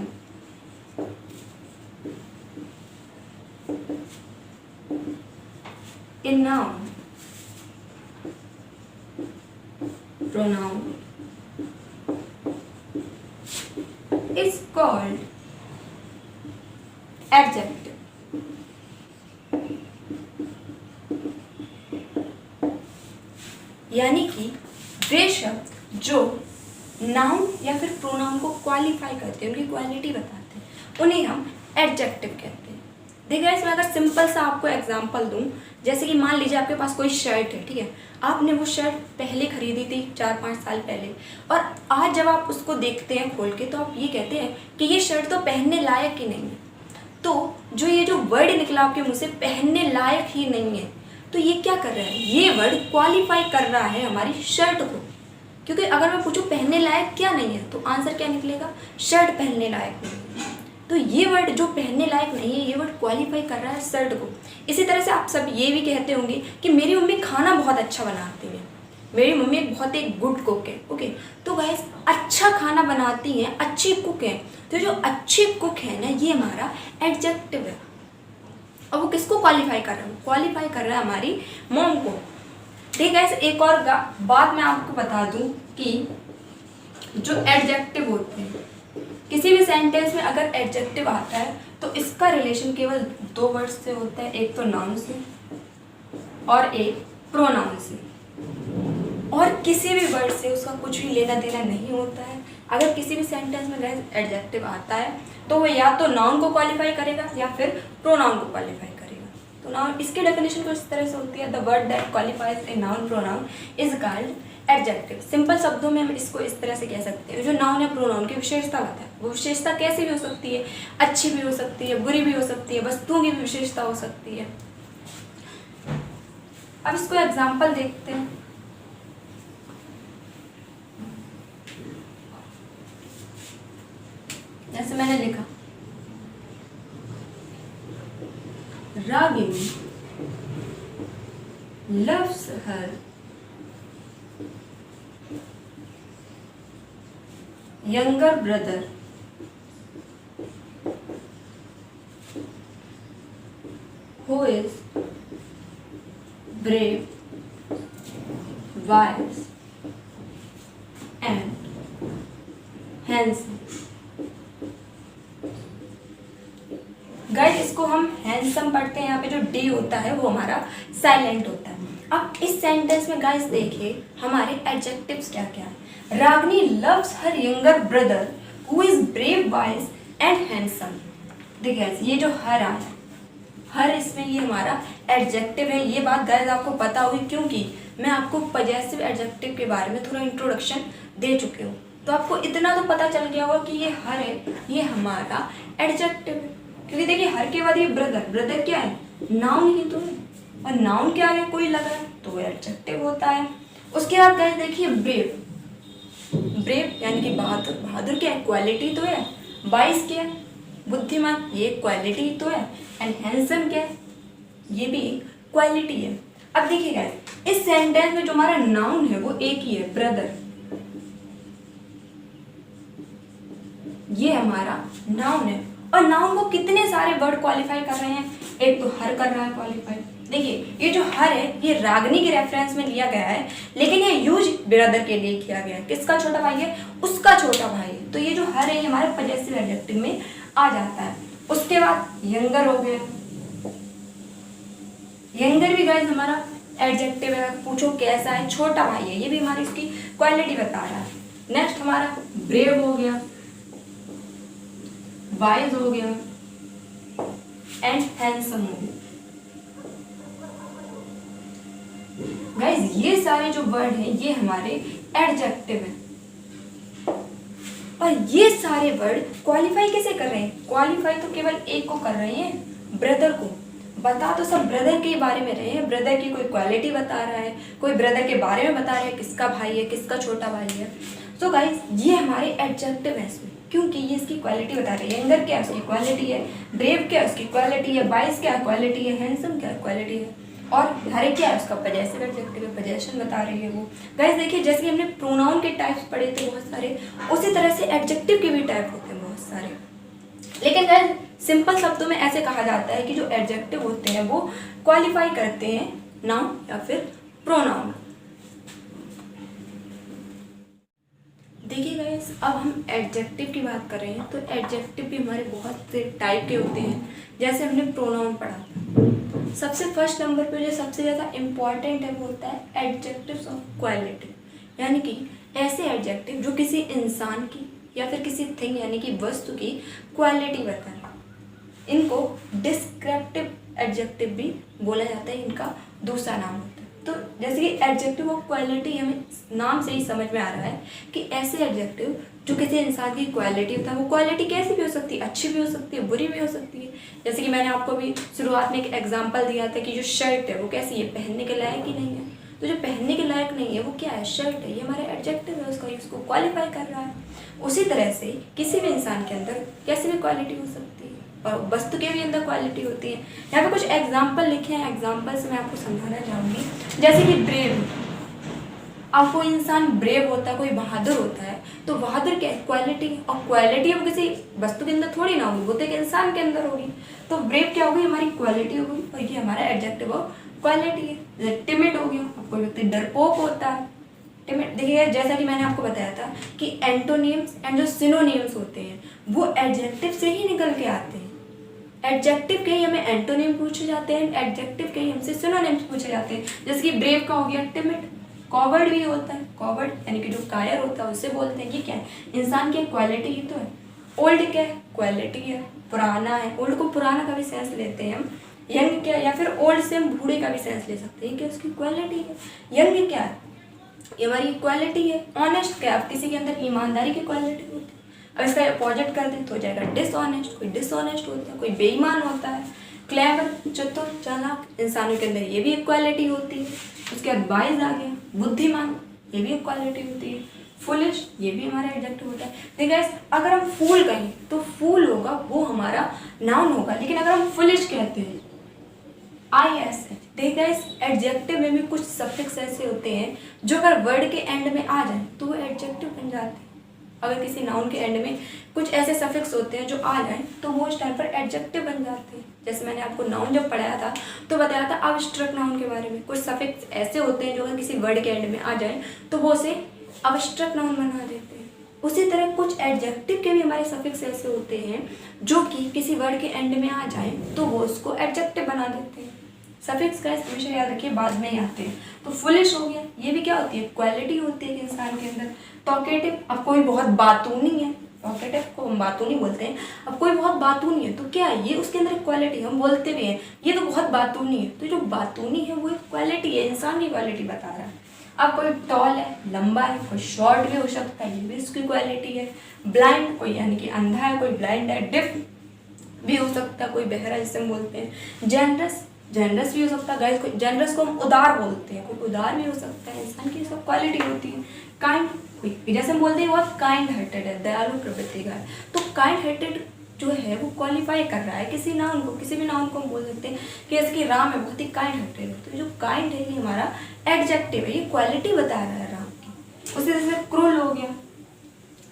a noun, pronoun is called adjective। कि वे शब्द जो नाउन या फिर प्रोनाउन को क्वालिफाई करते हैं, उनकी क्वालिटी बताते हैं, उन्हें हम एडजेक्टिव कहते हैं। देखिए इसमें अगर सिंपल सा आपको एग्जांपल दूं, जैसे कि मान लीजिए आपके पास कोई शर्ट है, ठीक है, आपने वो शर्ट पहले खरीदी थी 4-5 साल पहले, और आज जब आप उसको देखते हैं खोल के तो आप ये कहते हैं कि ये शर्ट तो पहनने लायक ही नहीं है। तो जो ये जो वर्ड निकला आपके मुँह से, पहनने लायक ही नहीं है, तो ये क्या कर रहा है, ये वर्ड क्वालिफाई कर रहा है हमारी शर्ट को। क्योंकि अगर मैं पूछूं पहनने लायक क्या नहीं है, तो आंसर क्या निकलेगा, शर्ट पहनने लायक नहीं है। तो ये वर्ड जो पहनने लायक नहीं है, ये वर्ड क्वालिफाई कर रहा है शर्ट को। इसी तरह से आप सब ये भी कहते होंगे कि मेरी मम्मी खाना बहुत अच्छा बनाती है, मेरी मम्मी बहुत एक गुड कुक है। ओके, तो गाइस अच्छा खाना बनाती हैं, अच्छी कुक है, तो जो अच्छी कुक है ना, ये हमारा एडजेक्टिव है। और वो किसको क्वालिफाई कर रहा है, क्वालिफाई कर रहा है हमारी मॉम को। ठीक है, एक और बात मैं आपको बता दूं कि जो एडजेक्टिव होते हैं, किसी भी सेंटेंस में अगर एडजेक्टिव आता है तो इसका रिलेशन केवल 2 वर्ड से होता है, एक तो नाउन से और एक प्रोनाउन से, और किसी भी वर्ड से उसका कुछ भी लेना देना नहीं होता है। अगर किसी भी सेंटेंस में गाइस एडजेक्टिव आता है तो वो या तो नाउन को क्वालिफाई करेगा या फिर प्रोनाउन को क्वालिफाई करेगा। तो नाउन, इसकी डेफिनेशन कुछ इस तरह से होती है, the word that qualifies a noun pronoun is called adjective. Simple शब्दों में हम इसको इस तरह से कह सकते हैं, जो नाउन या प्रोनाउन की विशेषता होता है, वो विशेषता कैसी भी हो सकती है, अच्छी भी हो सकती है, बुरी भी हो सकती है, वस्तुओं की भी विशेषता हो सकती है। अब इसको एग्जाम्पल देखते हैं। जैसे मैंने लिखा, Ragini loves her younger brother who is brave, wise and handsome। Guys इसको हम हैंडसम पढ़ते हैं, यहाँ पे जो डी होता है वो हमारा साइलेंट होता है। अब इस सेंटेंस में गाइस देखिए हमारे एडजेक्टिव्स क्या क्या है। Ragini loves her younger brother who is brave, wise and handsome. देखिए ये जो हर आया, हर इसमें ये हमारा एडजेक्टिव है। ये बात गाइस आपको पता होगी क्योंकि मैं आपको पजेसिव एडजेक्टिव के बारे में थोड़ा इंट्रोडक्शन दे चुकी हूँ, तो आपको इतना तो पता चल गया होगा कि ये हर है, ये हमारा एडजेक्टिव है। क्योंकि देखिए हर के बाद ये ब्रदर, ब्रदर क्या है, नाउन ही तो है, और नाउन के आगे कोई लगा है तो वो एडजेक्टिव होता है। उसके बाद गाइस देखिए ब्रेव, ब्रेव यानी कि बहादुर, बहादुर क्या है, क्वालिटी तो है। वाइज क्या है, बुद्धिमान, ये क्वालिटी तो है। एंड हैंडसम क्या है, ये भी क्वालिटी है। अब देखिए गाइस इस सेंटेंस में जो हमारा नाउन है वो एक ही है, ब्रदर, ये हमारा नाउन है। और नाउन को कितने सारे वर्ड क्वालिफाई कर रहे हैं, एक तो हर कर रहा है क्वालिफाई। देखिए ये जो हर है ये रागिनी के रेफरेंस में लिया गया है, लेकिन ये यूज ब्रदर के लिए किया गया है। किसका छोटा भाई है, उसका छोटा भाई है। तो ये जो हर है ये हमारे पजेसिव एडजेक्टिव में आ जाता है। उसके बाद यंगर हो गया, यंगर भी गाइस हमारा एडजेक्टिव है। पूछो कैसा है, छोटा भाई है, ये भी हमारी इसकी क्वालिटी बता रहा है। नेक्स्ट हमारा ब्रेव हो गया, वाइज हो गया एंड हैंडसम हो गया। गाइस ये सारे जो वर्ड हैं ये हमारे एडजेक्टिव हैं, और ये सारे वर्ड क्वालिफाई कैसे कर रहे हैं, क्वालिफाई तो केवल एक को कर रहे हैं, ब्रदर को। बता तो सब ब्रदर के बारे में रहे हैं, ब्रदर की कोई क्वालिटी बता रहा है, कोई ब्रदर के बारे में बता रहा है, किसका भाई है, किसका छोटा भाई है। तो गाइस ये हमारे एडजेक्टिव है इसमें, क्योंकि ये इसकी क्वालिटी बता रही है। यंगर क्या है, उसकी क्वालिटी है। ब्रेव क्या है, उसकी क्वालिटी है। वाइज क्या है, क्वालिटी है। हैंडसम क्या है, क्वालिटी है। और हर क्या है, उसका पजेसिव एडजेक्टिव है, पजेशन बता रही है वो। गाइस देखिए जैसे कि हमने प्रोनाउन के टाइप्स पढ़े थे बहुत सारे, उसी तरह से एडजेक्टिव के भी टाइप होते हैं बहुत सारे। लेकिन गाइस सिंपल शब्दों में ऐसे कहा जाता है कि जो एडजेक्टिव होते हैं वो क्वालिफाई करते हैं नाउन या फिर प्रोनाउन। देखिए गाइस अब हम एडजेक्टिव की बात कर रहे हैं, तो एडजेक्टिव भी हमारे बहुत से टाइप के होते हैं। जैसे हमने प्रोनाउन पढ़ा था, सबसे फर्स्ट नंबर पे जो सबसे ज़्यादा इम्पॉर्टेंट है वो होता है एडजेक्टिव्स ऑफ क्वालिटी, यानी कि ऐसे एडजेक्टिव जो किसी इंसान की या फिर किसी थिंग यानी कि वस्तु की क्वालिटी बताएं। इनको डिस्क्रिप्टिव एडजेक्टिव भी बोला जाता है, इनका दूसरा नाम होता है। तो जैसे कि एडजेक्टिव ऑफ क्वालिटी हमें नाम से ही समझ में आ रहा है कि ऐसे एडजेक्टिव जो किसी इंसान की क्वालिटी होता है, वो क्वालिटी कैसी भी हो सकती है, अच्छी भी हो सकती है, बुरी भी हो सकती है। जैसे कि मैंने आपको भी शुरुआत में एक एग्जांपल दिया था कि जो शर्ट है वो कैसी है, पहनने के लायक ही नहीं है। तो जो पहनने के लायक नहीं है वो क्या है, शर्ट है, ये हमारा एडजेक्टिव है, उसको क्वालिफाई कर रहा है। उसी तरह से किसी भी इंसान के अंदर कैसी भी क्वालिटी हो सकती है और वस्तु के भी अंदर क्वालिटी होती है। यहाँ पे कुछ एग्जाम्पल लिखे हैं, एग्जाम्पल से मैं आपको समझाना चाहूँगी। जैसे कि ब्रेव, अब कोई इंसान ब्रेव होता है, कोई बहादुर होता है, तो बहादुर क्या क्वालिटी, और क्वालिटी अब किसी वस्तु के अंदर थोड़ी ना होगी, वो तो एक इंसान के अंदर होगी। तो ब्रेव क्या होगी, हमारी क्वालिटी होगी और ये हमारा एडजेक्टिव ऑफ क्वालिटी है। टिमिड हो गया, अब कोई व्यक्ति डरपोक होता है, टिमिड। देखिए जैसा कि मैंने आपको बताया था कि एंटोनिम्स एंड जो सिनोनिम्स होते हैं वो एडजेक्टिव से ही निकल के आते हैं। एडजेक्टिव के ही हमें एंटोनिम पूछे जाते हैं, एडजेक्टिव के ही हमसे सिनोनिम्स पूछे जाते हैं। जैसे कि ब्रेव का हो गया टिमिड। कॉवर्ड भी होता है, कॉवर्ड यानी कि जो कायर होता है उससे बोलते हैं कि क्या है, इंसान की क्वालिटी ही तो है। ओल्ड क्या है, क्वालिटी है, पुराना है, ओल्ड को पुराना का भी सेंस लेते हैं हम। यंग क्या है, या फिर ओल्ड से हम बूढ़े का भी सेंस ले सकते हैं कि उसकी क्वालिटी है। यंग क्या है, ये हमारी क्वालिटी है। ऑनेस्ट क्या है, अब किसी के अंदर ईमानदारी की क्वालिटी होती है। अब इसका अपोजिट कर दें तो हो जाएगा डिसऑनेस्ट, कोई डिसऑनेस्ट होता है, कोई बेईमान होता है। क्लेवर, चतुर, चालाक, इंसानों के अंदर ये भी एक क्वालिटी होती है। उसके बाद वाइज आ गया, बुद्धिमान, ये भी एक क्वालिटी होती है। फुलिश, ये भी हमारा एडजेक्टिव होता है। देखिए अगर हम फूल कहें तो फूल होगा वो हमारा नाउन होगा, लेकिन अगर हम फुलिश कहते हैं ISH, देखिए एडजेक्टिव में भी कुछ सफिक्स ऐसे होते हैं जो अगर वर्ड के एंड में आ जाए तो वो एडजेक्टिव बन जाते हैं। अगर किसी नाउन के एंड में कुछ ऐसे सफिक्स होते हैं जो आ जाएं तो वो उस टाइम पर एडजेक्टिव बन जाते हैं। जैसे मैंने आपको नाउन जब पढ़ाया था तो बताया था अब्स्ट्रैक्ट नाउन के बारे में। कुछ सफिक्स ऐसे होते हैं जो अगर किसी वर्ड के एंड में आ जाए तो वो उसे अब्स्ट्रैक्ट नाउन बना देते हैं। उसी तरह कुछ एडजेक्टिव के भी हमारे सफिक्स ऐसे होते हैं जो कि किसी वर्ड के एंड में आ जाए तो वो उसको एडजेक्टिव बना देते हैं। सफिक्स का हमेशा याद रखिए, बाद में ही आते हैं। तो फुलिश हो गया, ये भी क्या होती है, क्वालिटी होती है इंसान के अंदर। टॉकेटिव, अब कोई बहुत बातूनी है, टॉकेटिव को हम बातूनी बोलते हैं। अब कोई बहुत बातूनी है तो क्या है, ये उसके अंदर क्वालिटी, हम बोलते भी हैं ये तो बहुत बातूनी है, तो जो बातूनी है वो एक क्वालिटी है, इंसान की क्वालिटी बता रहा है। अब कोई टॉल है, लंबा है, कोई शॉर्ट भी हो सकता है, ये भी उसकी क्वालिटी है। ब्लाइंड, कोई यानी कि अंधा है, कोई ब्लाइंड है। डिफ भी हो सकता है, कोई बहरा जिसे हम बोलते हैं। जेनरस, जेनरस भी हो सकता है। गाइस जेनरस को हम उदार बोलते हैं, कोई उदार भी हो सकता है, इंसान की सब क्वालिटी होती है। काइंड, कोई जैसे हम बोलते हैं बहुत काइंड हार्टेड है, दयालु प्रवृत्ति का है, तो काइंड हार्टेड जो है वो क्वालिफाई कर रहा है किसी नाउन को, किसी भी नाउन को हम बोल सकते हैं कि जैसे कि राम है बहुत ही काइंड हार्टेड है, तो जो काइंड है ये हमारा एडजेक्टिव है, ये क्वालिटी बता रहा है राम की। उसी तरह से क्रूल हो गया,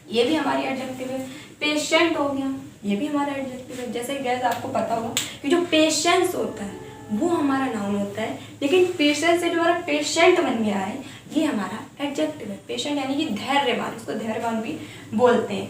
ये भी हमारी एडजेक्टिव है। पेशेंट हो गया, ये भी हमारा एडजेक्टिव है। जैसे गैस आपको पता होगा कि जो पेशेंस होता है वो हमारा नाउन होता है, लेकिन पेशेंस से जो हमारा पेशेंट बन गया है ये हमारा एडजेक्टिव है। पेशेंट यानी कि धैर्यवान, इसको धैर्यवान भी बोलते हैं।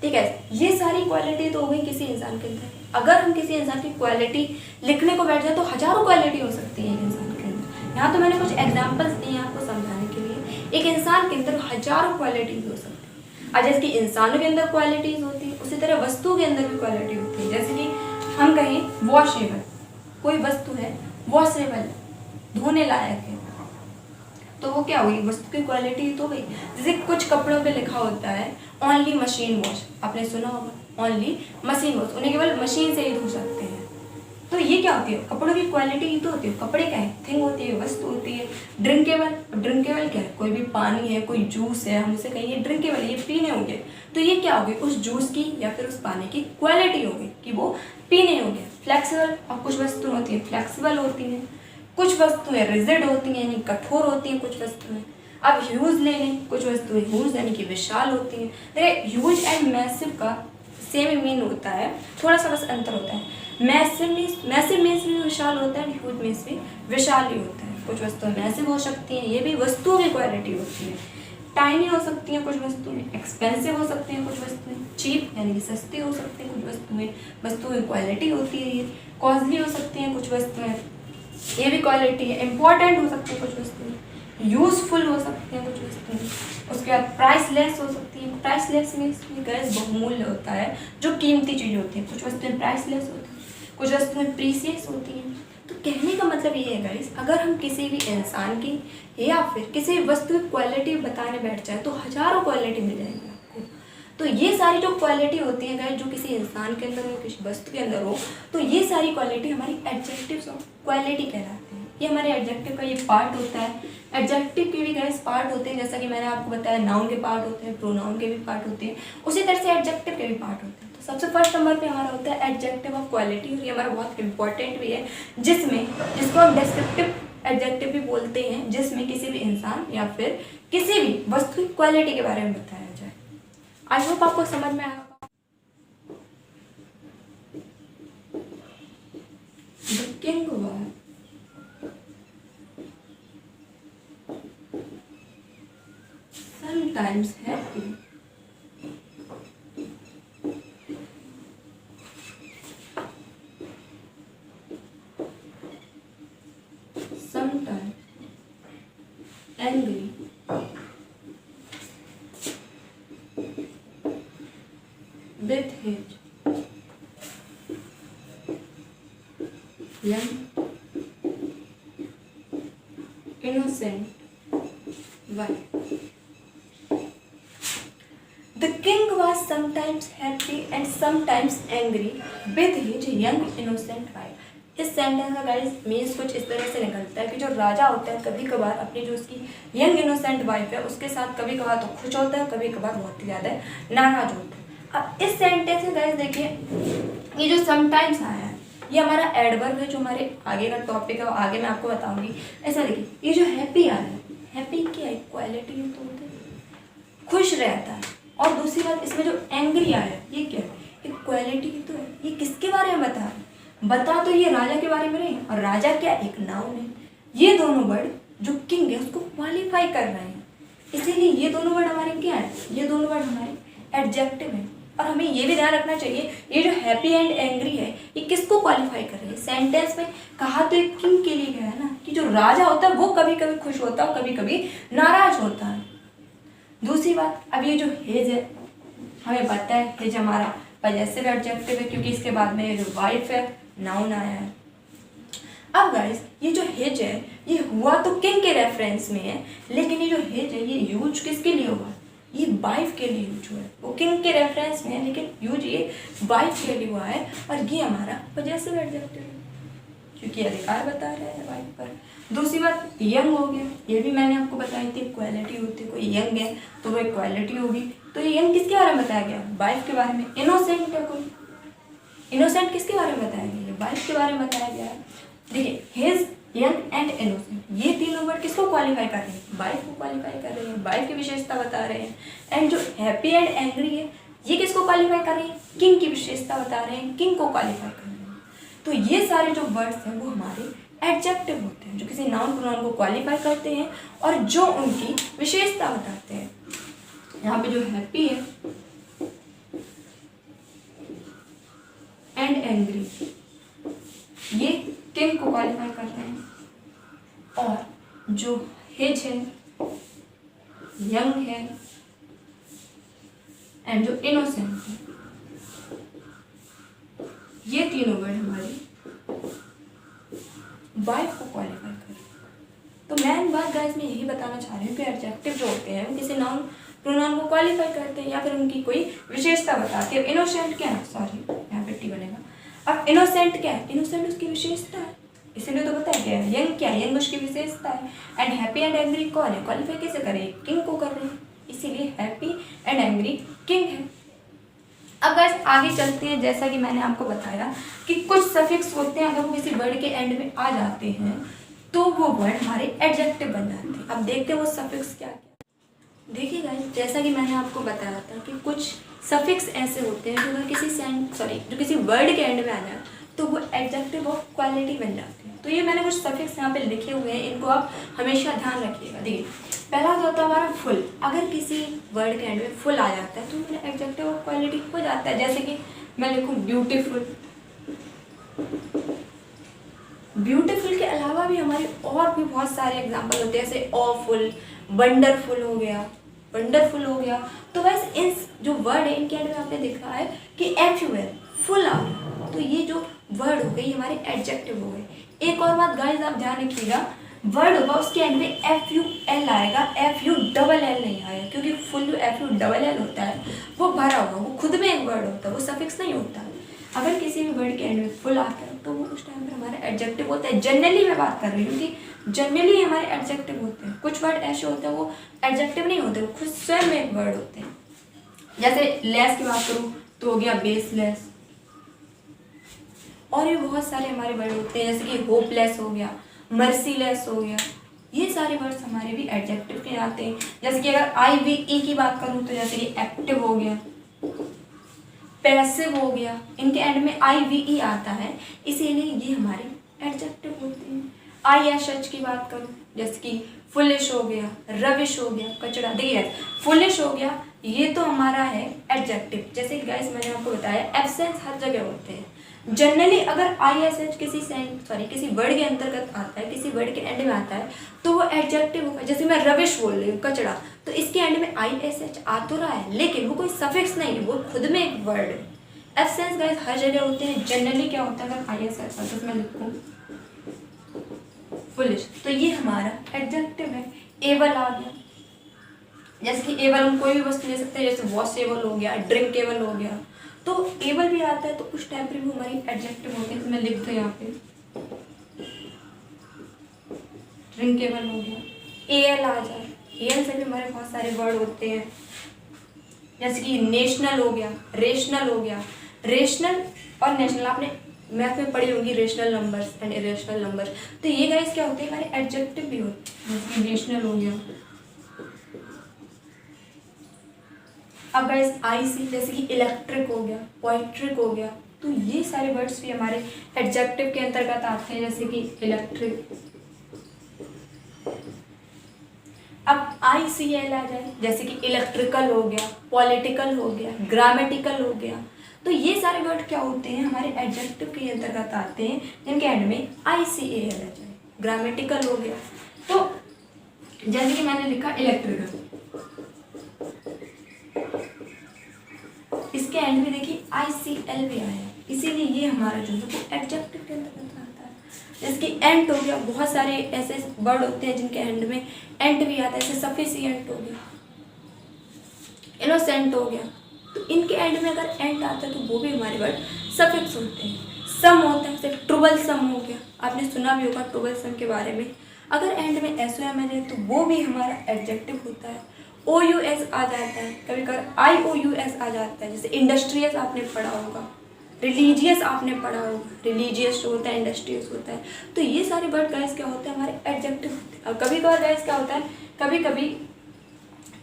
ठीक है, ये सारी क्वालिटी तो हो गई किसी इंसान के अंदर। अगर हम किसी इंसान की क्वालिटी लिखने को बैठ जाए तो हजारों क्वालिटी हो सकती है एक इंसान के अंदर। यहाँ तो मैंने कुछ एग्जाम्पल्स दिए आपको समझाने के लिए। एक इंसान के अंदर हजारों क्वालिटीज हो सकती है। और जैसे कि इंसानों के अंदर क्वालिटीज होती है, उसी तरह वस्तुओं के अंदर भी क्वालिटी होती है। जैसे कि हम कहें वॉशेबल, कोई वस्तु है वॉशेबल, धोने लायक है, तो वो क्या हुई, वस्तु की क्वालिटी तो गई। जैसे कुछ कपड़ों पे लिखा होता है ओनली मशीन वॉश, आपने सुना होगा ओनली मशीन वॉश, उन्हें केवल मशीन से ही धो सकते हैं। तो ये क्या होती है, कपड़ों की क्वालिटी ही तो होती है। कपड़े क्या है, थिंग होती है, वस्तु होती है। ड्रिंकेबल, ड्रिंकेबल क्या है, कोई भी पानी है, कोई जूस है, हम उसे कहिए ड्रिंकेबल, ये पीने होंगे, तो ये क्या होगी, उस जूस की या फिर उस पानी की क्वालिटी होगी कि वो पीने होंगे। फ्लेक्सिबल, और कुछ वस्तुएं होती है फ्लेक्सिबल होती हैं, कुछ वस्तुएं रिजिड होती हैं यानी कठोर होती हैं कुछ वस्तुएं। अब ह्यूज ले लें, कुछ वस्तुएं ह्यूज यानी कि विशाल होती हैं। देखिए ह्यूज एंड मैसिव का सेम मीन होता है, थोड़ा सा बस अंतर होता है। मैसिव मीन्स भी विशाल होता है, ह्यूज मीन्स भी विशाल ही होता है। कुछ वस्तुएं मैसिव हो सकती हैं, ये भी वस्तुओं की क्वालिटी होती है। टाइनी हो सकती हैं कुछ वस्तुएं, एक्सपेंसिव हो सकती हैं कुछ वस्तुएं, चीप यानी कि सस्ती हो सकती हैं कुछ वस्तुएं क्वालिटी होती है ये, कॉस्टली हो सकती हैं कुछ वस्तुएं, ये भी क्वालिटी है, इंपॉर्टेंट हो सकती है कुछ वस्तुएं, यूजफुल हो सकती हैं कुछ वस्तुएं, उसके बाद प्राइसलेस हो सकती है। प्राइसलेस मीन्स गैस बहुमूल्य होता है, जो कीमती चीज़ होती है। कुछ वस्तुएं प्राइसलेस होती हैं, कुछ वस्तुएं प्रीसियस होती हैं। तो कहने का मतलब ये है गाइस, अगर हम किसी भी इंसान की या फिर किसी वस्तु की क्वालिटी बताने बैठ जाए तो हजारों क्वालिटी मिल जाएंगी आपको। तो ये सारी जो क्वालिटी होती है गाइस, जो किसी इंसान के अंदर हो, किसी वस्तु के अंदर हो, तो ये सारी क्वालिटी हमारी एडजेक्टिव्स ऑफ क्वालिटी कहलाते हैं। ये हमारे एडजेक्टिव का ये पार्ट होता है। एडजेक्टिव के भी गाइस पार्ट होते हैं, जैसा कि मैंने आपको बताया नाउन के पार्ट होते हैं, प्रोनाउन के भी पार्ट होते हैं, उसी तरह से एडजेक्टिव के भी पार्ट होते हैं। तो सबसे फर्स्ट नंबर पे हमारा होता है एडजेक्टिव ऑफ क्वालिटी, और ये हमारा बहुत इंपॉर्टेंट भी है, जिसको हम डिस्क्रिप्टिव एडजेक्टिव भी बोलते हैं, जिसमें किसी भी इंसान या फिर किसी भी वस्तु की क्वालिटी के बारे में बताया जाए। आई होप आपको समझ में आया। The king was sometimes happy, sometimes angry, with his young innocent wife. The king was sometimes happy and sometimes angry with his young innocent wife. इस सेंटेंस का गाइस मीन्स कुछ इस तरह से निकलता है कि जो राजा होता है कभी कभार अपनी जो उसकी यंग इनोसेंट वाइफ है उसके साथ कभी कभार तो खुश होता है, कभी कभार बहुत ही ज़्यादा नाराज होता है। अब इस सेंटेंस में गाइस देखिए, ये जो समटाइम्स आया है ये हमारा एडवर्ब है, जो हमारे आगे का टॉपिक है आगे मैं आपको बताऊंगी। ऐसा देखिए, ये जो हैप्पी आया है, हैप्पी क्या है, क्वालिटी तो होता है, खुश रहता है। और दूसरी बात इसमें जो एंग्री आया है ये क्या है, एक क्वालिटी तो है। ये किसके बारे में बता तो ये राजा के बारे में नहीं, और राजा क्या एक नाउन है। ये दोनों वर्ड जो किंग है उसको क्वालिफाई कर रहे हैं, इसीलिए ये दोनों वर्ड हमारे क्या है, ये दोनों वर्ड हमारे एडजेक्टिव हैं। और हमें ये भी ध्यान रखना चाहिए, ये जो हैप्पी एंड एंग्री है ये किसको क्वालिफाई कर रही है। सेंटेंस में कहा तो एक किंग के लिए गया है ना, कि जो राजा होता है वो कभी कभी खुश होता है और कभी कभी नाराज होता है। दूसरी बात, अब ये जो हेज है हमें पता है हेज हमारा पजेसिव एडजेक्टिव है, क्योंकि इसके बाद में ये जो वाइफ है नाउन आया है। अब गाइस ये जो हेज है ये हुआ तो किंग के रेफरेंस में है, लेकिन ये जो हेज है ये यूज किसके लिए हुआ, ये वाइफ के लिए यूज हुआ है। वो किंग के रेफरेंस में है लेकिन यूज ये वाइफ के लिए हुआ है, और ये हमारा पजेसिव एडजेक्टिव है क्योंकि अधिकार बता रहा है वाइफ पर। दूसरी बात, यंग हो गया, ये भी मैंने आपको बताई थी क्वालिटी होती है, कोई यंग है तो वो एक क्वालिटी होगी। तो ये यंग किसके बारे में बताया गया, वाइफ के बारे में। इनोसेंट है कोई, इनोसेंट किसके बारे में बताया गया, वाइफ के बारे में बताया गया है। देखिए हिज, यंग एंड इनोसेंट, ये तीनों वर्ड किसको क्वालिफाई कर रहे हैं, वाइफ को क्वालिफाई कर रहे हैं, वाइफ की विशेषता बता रहे हैं। एंड जो हैप्पी एंड एंग्री है ये किसको क्वालिफाई कर रहे हैं, किंग की विशेषता बता रहे हैं, किंग को क्वालिफाई कर रहे हैं। तो ये सारे जो वर्ड्स हैं वो हमारे एडजेक्टिव होते हैं, जो किसी नाउन प्रोनाउन को क्वालिफाई करते हैं और जो उनकी विशेषता बताते हैं। यहाँ पे जो हैप्पी है एंड एंग्री ये किंग को क्वालिफाई कर रहे हैं, और जो हिज है, यंग है एंड जो इनोसेंट है, ये तीनों वर्ड हमारी वाइफ को क्वालिफाई कर रहे हैं। तो मैं बात गाइस में यही बताना चाह रही हूँ कि एडजेक्टिव जो होते हैं वो किसी नाउन प्रोनाउन को क्वालिफाई करते हैं या फिर उनकी कोई विशेषता बताते हैं। इनोसेंट क्या है, सॉरी यहाँ पे टी बनेगा। अब इनोसेंट क्या है, इनोसेंट उसकी विशेषता है, इसीलिए तो बताया गया है। यंग क्या है, यंग उसकी विशेषता है। एंड हैप्पी एंड एंग्री कौन है, क्वालिफाई कैसे करें, किंग को कर रहे हैं, इसीलिए हैप्पी एंड एंग्री किंग है। अब गाइस आगे चलते हैं। जैसा कि मैंने आपको बताया कि कुछ सफिक्स होते हैं, अगर वो किसी वर्ड के एंड में आ जाते हैं तो वो वर्ड हमारे एडजेक्टिव बन जाते हैं। अब देखते हैं वो सफिक्स क्या क्या। देखिए गाइस, जैसा कि मैंने आपको बताया था कि कुछ सफिक्स ऐसे होते हैं जो किसी जो किसी वर्ड के एंड में आ जाए तो वो एडजेक्टिव ऑफ क्वालिटी बन जाते हैं। तो ये मैंने कुछ सफिक्स यहाँ पे लिखे हुए हैं, इनको आप हमेशा ध्यान रखिएगा। देखिए पहला जो होता है हमारा फुल, अगर किसी वर्ड के एंड में फुल आ जाता है तो मेरा एडजेक्टिव ऑफ क्वालिटी हो जाता है। जैसे कि मैं लिखूँ ब्यूटीफुल, ब्यूटीफुल के अलावा भी हमारे और भी बहुत सारे एग्जाम्पल होते हैं, जैसे ऑफुल, वंडरफुल हो गया, वंडरफुल हो गया। तो वैसे इन जो वर्ड है इनके एंड में आपने देखा है कि एफ यू एल फुल आ गया, तो ये जो वर्ड हो गए हमारे एडजेक्टिव हो गए। एक और बात गाइस आप ध्यान रखिएगा, वर्ड होगा उसके एंड में एफ यू एल आएगा, एफ यू डबल एल नहीं आएगा, क्योंकि फुल जो एफ यू डबल एल होता है वो भरा होगा, वो खुद में एक वर्ड होता है, वो सफिक्स नहीं होता। अगर किसी भी वर्ड के एंड में फुल आता है तो वो उस टाइम पर हमारा एडजेक्टिव होता है। जनरली मैं बात कर रही हूँ कि जनरली हमारे एडजेक्टिव होते हैं, कुछ वर्ड ऐसे होते हैं वो एडजेक्टिव नहीं होते, वो खुद स्वयं में एक वर्ड होते हैं। जैसे लेस की बात करूँ तो हो गया बेसलेस, और भी बहुत सारे हमारे वर्ड होते हैं, जैसे कि होपलेस हो गया, मर्सीलेस हो गया, ये सारे वर्ड्स हमारे भी एडजेक्टिव के आते हैं। जैसे कि अगर आई वी ई की बात करूँ तो जैसे कि एक्टिव हो गया, पैसिव हो गया, इनके एंड में आई वी ई आता है, इसीलिए ये हमारे एडजेक्टिव होते हैं। आई एस एच की बात करूँ जैसे कि फुलिश हो गया, रविश हो गया, कचड़ा। देखिए फुलिश हो गया ये तो हमारा है एडजेक्टिव। जैसे कि गाइस मैंने आपको बताया एब्सेंस हर जगह होते हैं। जनरली अगर आई एस एच किसी वर्ड के अंतर्गत आता है, किसी वर्ड के एंड में आता है तो वो एडजेक्टिव होगा। जैसे मैं रविश बोल रही हूँ, कचड़ा, तो इसके एंड में आई एस एच आ तो रहा है लेकिन वो कोई सफिक्स नहीं है, वो खुद में एक वर्ड है। एब्सेंस गाइस हर जगह होते हैं। जनरली क्या होता है अगर आई एस एच आता है, मैं लिखूँ फुलिश, तो ये हमारा एडजेक्टिव है। एबल आ गया, जैसे कि एबल हम कोई भी वस्तु ले सकते हैं, जैसे वॉशेबल हो गया, ड्रिंकेबल हो गया, तो एबल भी आता है तो उस टाइम पर भी हमारी एडजेक्टिव होते हैं। तो मैं लिख दूँ यहाँ पे ड्रिंकेबल हो गया। एल आ जाए, एल से भी हमारे बहुत सारे वर्ड होते हैं, जैसे कि नेशनल हो गया, रेशनल हो गया। रेशनल और नेशनल आपने मैथ में पढ़ी होंगी, rational numbers and irrational numbers, तो ये गाइस क्या होते हैं हमारे एडजेक्टिव भी होते हैं, जैसे कि नेशनल हो गया। अब गाइस आईसी जैसे कि इलेक्ट्रिक हो गया, पोइट्रिक हो गया, तो ये सारे वर्ड्स भी हमारे एडजेक्टिव के अंतर्गत आते हैं, जैसे कि इलेक्ट्रिक। अब ICL आ जाए, जैसे कि इलेक्ट्रिकल हो गया, पॉलिटिकल हो गया, ग्रामेटिकल हो गया, तो ये सारे वर्ड क्या होते हैं हमारे एडजेक्टिव के अंतर्गत आते हैं, जिनके एंड में ICAL आ जाए। ग्रामेटिकल हो गया, तो जैसे कि मैंने लिखा इलेक्ट्रिकल, इसके एंड में देखिए ICL भी आया, इसीलिए ये हमारा जो है वो एडजेक्टिव के अंतर्गत आता है। जैसे कि एंट हो गया, बहुत सारे ऐसे वर्ड होते हैं जिनके एंड में एंट भी आता है, जैसे सफिशिएंट हो गया, इनोसेंट हो गया, तो इनके एंड में अगर एंट आता है तो वो भी हमारे वर्ड सफिक्स होते हैं। सम होता है, जैसे ट्रुबल सम हो गया, आपने सुना भी होगा ट्रुबल सम के बारे में, अगर एंड में एस ओ एम आ जाए तो वो भी हमारा एडजेक्टिव होता है। OUS आ जाता है, कभी कभी IOUS आ जाता है, जैसे इंडस्ट्रियस आपने पढ़ा होगा, रिलीजियस आपने पढ़ा होगा, रिलीजियस जो होता है इंडस्ट्रियस होता है, तो ये सारे वर्ड गाइस क्या होते हैं हमारे एडजेक्टिव होते हैं। और कभी कभार गाइस क्या होता है, कभी कभी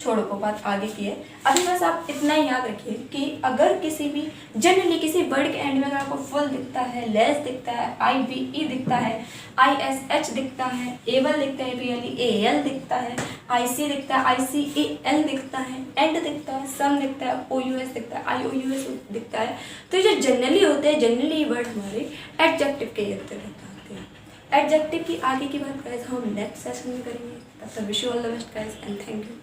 छोड़ो को बात आगे की है, अभी बस आप इतना ही याद रखिए कि अगर किसी भी जनरली किसी वर्ड के एंड में अगर आपको फुल दिखता है, लेस दिखता है, IVE दिखता है, ISH दिखता है, एबल दिखता है, AL दिखता है, IC दिखता है, ICAL दिखता है, एंड दिखता है, सम दिखता है, OUS दिखता है, IOUS दिखता है, तो ये जो जनरली होते हैं, जनरली वर्ड हमारे एडजेक्टिव के अंतर्गत आते हैं। एडजेक्टिव की आगे की बात गाइस हम नेक्स्ट सेशन में करेंगे। तब तक wish you all the best guys and thank you.